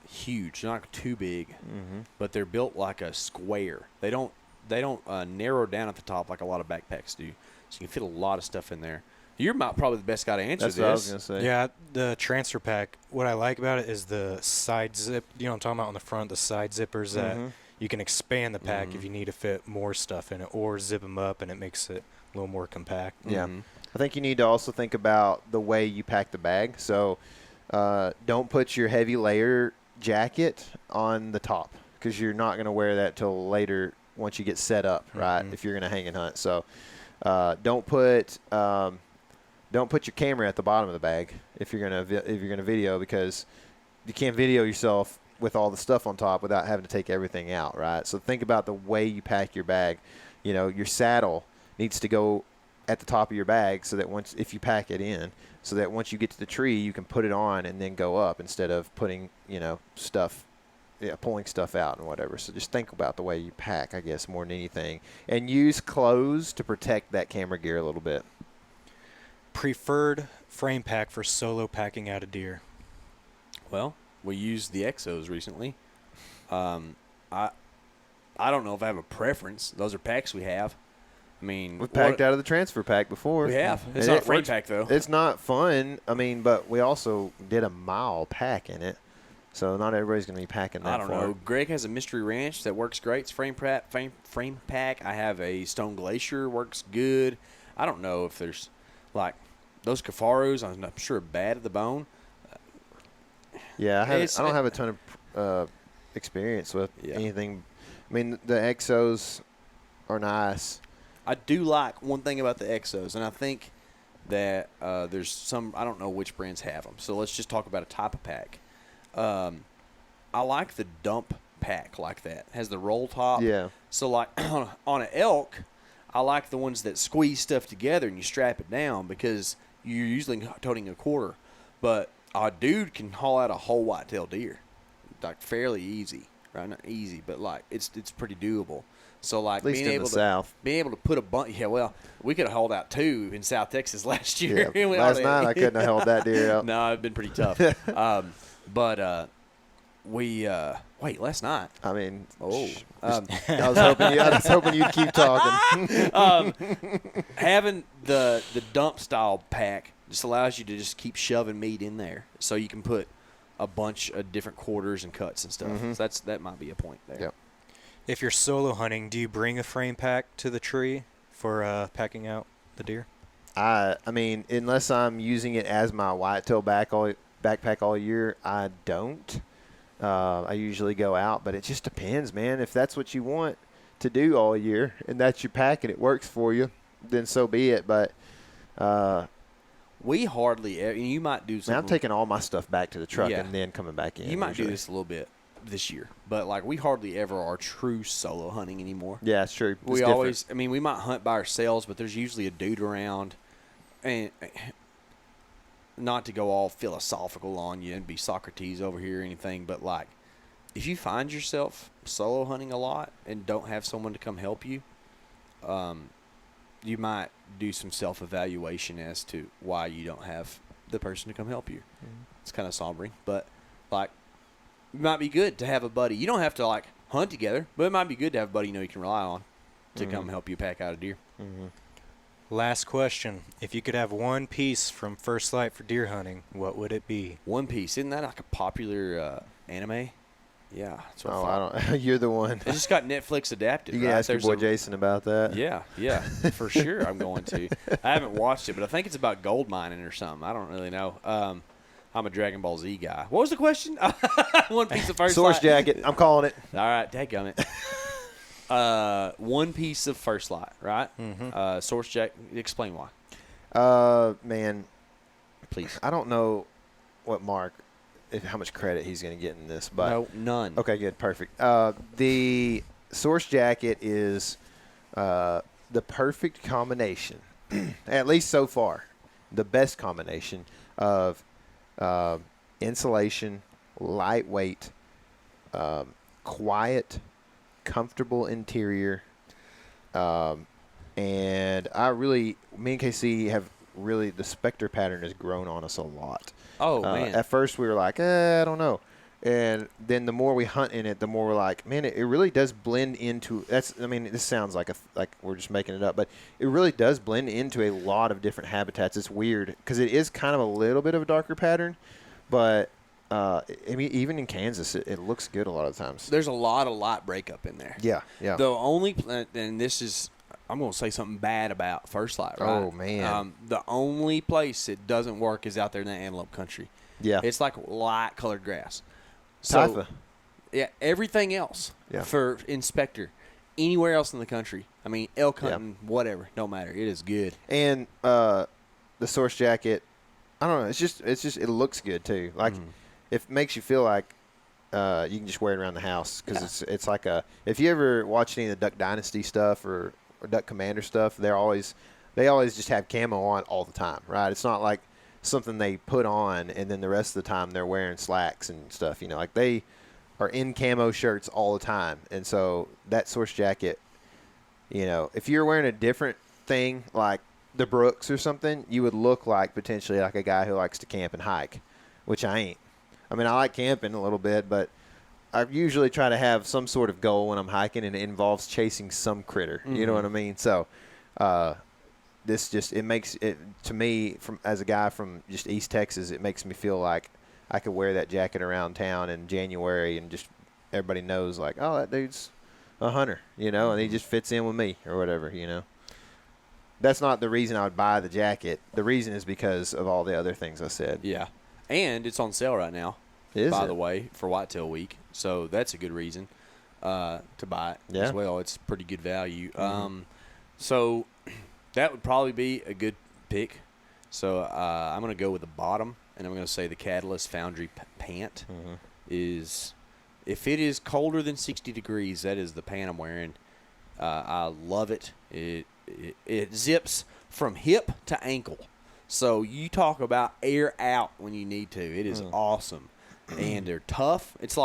huge. They're not too big, but they're built like a square. They don't narrow down at the top like a lot of backpacks do. So you can fit a lot of stuff in there. You're probably the best guy to answer this. That's what I was going to say. Yeah, the transfer pack, what I like about it is the side zip. You know what I'm talking about on the front, the side zippers that you can expand the pack if you need to fit more stuff in it, or zip them up and it makes it a little more compact. Yeah. I think you need to also think about the way you pack the bag. So don't put your heavy layer jacket on the top, because you're not going to wear that till later once you get set up, right, if you're going to hang and hunt. So don't put your camera at the bottom of the bag if you're going to video, because you can't video yourself with all the stuff on top without having to take everything out, right? So think about the way you pack your bag. Your saddle needs to go at the top of your bag, so that if you pack it in, so that once you get to the tree, you can put it on and then go up, instead of putting, pulling stuff out and whatever. So just think about the way you pack, I guess, more than anything, and use clothes to protect that camera gear a little bit. Preferred frame pack for solo packing out a deer. Well, we used the Exos recently. I don't know if I have a preference. Those are packs we have. I mean, we've packed out of the transfer pack before. We have. It's not a frame pack, though. It's not fun. I mean, but we also did a mile pack in it, so not everybody's going to be packing that far. I don't know. Greg has a Mystery Ranch that works great. It's frame pack. I have a Stone Glacier, works good. I don't know if there's, like, those Cafaros, I'm sure, bad at the bone. Yeah, I don't have a ton of experience with anything. I mean, the Exos are nice. I do like one thing about the Exos, and I think that there's some, I don't know which brands have them. So let's just talk about a type of pack. I like the dump pack like that. It has the roll top. Yeah. So like on an elk, I like the ones that squeeze stuff together and you strap it down, because you're usually toting a quarter. But a dude can haul out a whole whitetail deer, like fairly easy, right? Not easy, but like it's pretty doable. So like at least being in able the South. being able to put a bunch. Yeah, well, we could have hauled out 2 in South Texas last year. Yeah. Last night I couldn't have held that deer out. No, it'd been pretty tough. We wait, last night. I mean, I was hoping you'd keep talking. Having the dump style pack just allows you to just keep shoving meat in there, so you can put a bunch of different quarters and cuts and stuff. So that might be a point there. Yep. If you're solo hunting, do you bring a frame pack to the tree for packing out the deer? I mean, unless I'm using it as my whitetail backpack all year, I don't. I usually go out, but it just depends, man. If that's what you want to do all year and that's your pack and it works for you, then so be it. But we hardly ever, you might do something. Man, I'm taking all my stuff back to the truck and then coming back in. You might do this a little bit this year, but like we hardly ever are true solo hunting anymore. Yeah, it's true. We always, I mean, we might hunt by ourselves, but there's usually a dude around, and not to go all philosophical on you and be Socrates over here or anything, but like, if you find yourself solo hunting a lot and don't have someone to come help you, you might do some self-evaluation as to why you don't have the person to come help you. It's kind of sombering, but like, it might be good to have a buddy. You don't have to like hunt together, but it might be good to have a buddy you can rely on to come help you pack out a deer. Last question. If you could have one piece from First Light for deer hunting, what would it be? One Piece. Isn't that like a popular anime? Yeah. That's what I don't. You're the one. It just got Netflix adapted. You can ask your boy Jason about that. Yeah, for sure. I'm going to. I haven't watched it, but I think it's about gold mining or something. I don't really know. I'm a Dragon Ball Z guy. What was the question? One piece of First Source Light. jacket. I'm calling it. All right, dadgummit. One piece of First Light, right? Source jacket. Explain why. Man, please. I don't know what Mark, how much credit he's going to get in this, but no, none. Okay, good, perfect. The Source jacket is the perfect combination, at least so far, the best combination of insulation, lightweight, quiet, comfortable interior, and me and KC have really, the Spectre pattern has grown on us a lot. Oh, man. At first we were like, I don't know. And then the more we hunt in it, the more we're like, man, it really does blend into, this sounds like we're just making it up, but it really does blend into a lot of different habitats. It's weird because it is kind of a little bit of a darker pattern, but even in Kansas, it looks good a lot of times. There's a lot of light breakup in there. Yeah. The only, and this is, I'm going to say something bad about First Light, right? Oh, man. The only place it doesn't work is out there in the antelope country. Yeah. It's like light colored grass. So, Typha. Yeah, everything else for Inspector, anywhere else in the country, elk hunting, whatever, don't matter. It is good. And the Source jacket, I don't know, it's just it looks good too. Like, it makes you feel like you can just wear it around the house because it's like if you ever watch any of the Duck Dynasty stuff or Duck Commander stuff, they always just have camo on all the time, right? It's not like something they put on and then the rest of the time they're wearing slacks and stuff, like they are in camo shirts all the time. And so that Source jacket, if you're wearing a different thing like the Brooks or something, you would look like potentially like a guy who likes to camp and hike, which I ain't. I like camping a little bit, but I usually try to have some sort of goal when I'm hiking, and it involves chasing some critter. You know what I mean? So this just, it makes it, to me, as a guy from just East Texas, it makes me feel like I could wear that jacket around town in January and just everybody knows like, oh, that dude's a hunter, and he just fits in with me or whatever, That's not the reason I would buy the jacket. The reason is because of all the other things I said. Yeah. And it's on sale right now, by the way, for Whitetail Week. So that's a good reason to buy it as well. It's pretty good value. So that would probably be a good pick. So I'm going to go with the bottom, and I'm going to say the Catalyst Foundry pant is, if it is colder than 60 degrees, that is the pant I'm wearing. I love it. It zips from hip to ankle. So you talk about air out when you need to. It is awesome. And they're tough. It's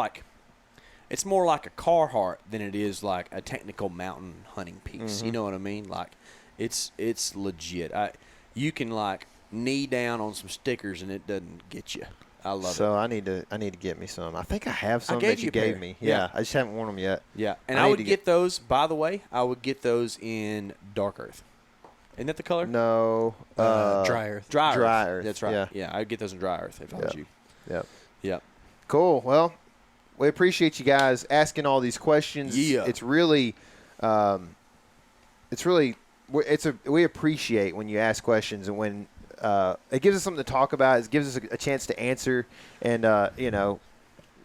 more like a Carhartt than it is like a technical mountain hunting piece. You know what I mean? Like, it's legit. You can like knee down on some stickers and it doesn't get you. I love it. So I need to get me some. I think I have some that you gave me. Yeah, I just haven't worn them yet. Yeah, and I would get those. By the way, I would get those in dark earth. Isn't that the color? No, dry earth. Dry earth. That's right. Yeah, I'd get those in dry earth if I was you. Yep. Cool. Well, we appreciate you guys asking all these questions. Yeah. It's really, we appreciate when you ask questions and when it gives us something to talk about. It gives us a chance to answer, and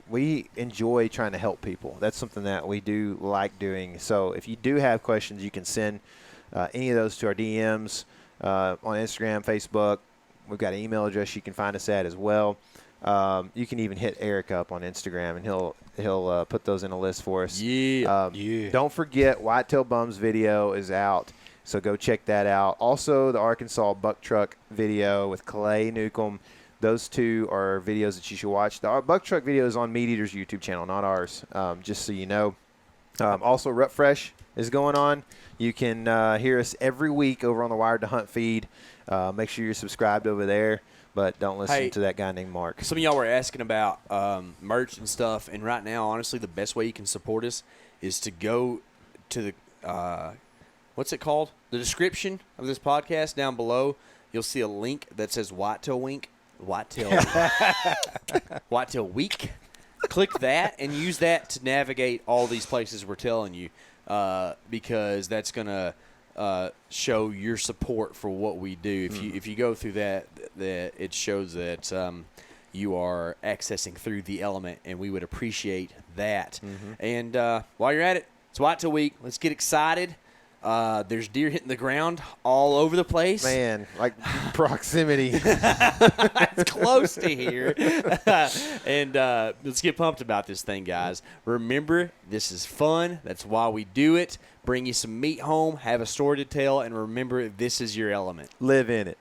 we enjoy trying to help people. That's something that we do like doing. So if you do have questions, you can send any of those to our DMs on Instagram, Facebook. We've got an email address you can find us at as well. You can even hit Eric up on Instagram, and he'll put those in a list for us. Yeah. Don't forget, Whitetail Bums video is out. So go check that out. Also, the Arkansas buck truck video with Clay Newcomb. Those two are videos that you should watch. The buck truck video is on Meat Eater's YouTube channel, not ours, just so you know. Also, Rut Fresh is going on. You can hear us every week over on the Wired to Hunt feed. Make sure you're subscribed over there, but don't listen to that guy named Mark. Some of y'all were asking about merch and stuff, and right now, honestly, the best way you can support us is to go to the what's it called? The description of this podcast down below. You'll see a link that says Whitetail Week. Whitetail Week. Click that and use that to navigate all these places we're telling you, because that's gonna show your support for what we do. If you go through that it shows that you are accessing through the element, and we would appreciate that. And while you're at it, it's Whitetail Week. Let's get excited. There's deer hitting the ground all over the place. Man, like proximity. It's close to here. And let's get pumped about this thing, guys. Remember, this is fun. That's why we do it. Bring you some meat home, have a story to tell, and remember, this is your element. Live in it.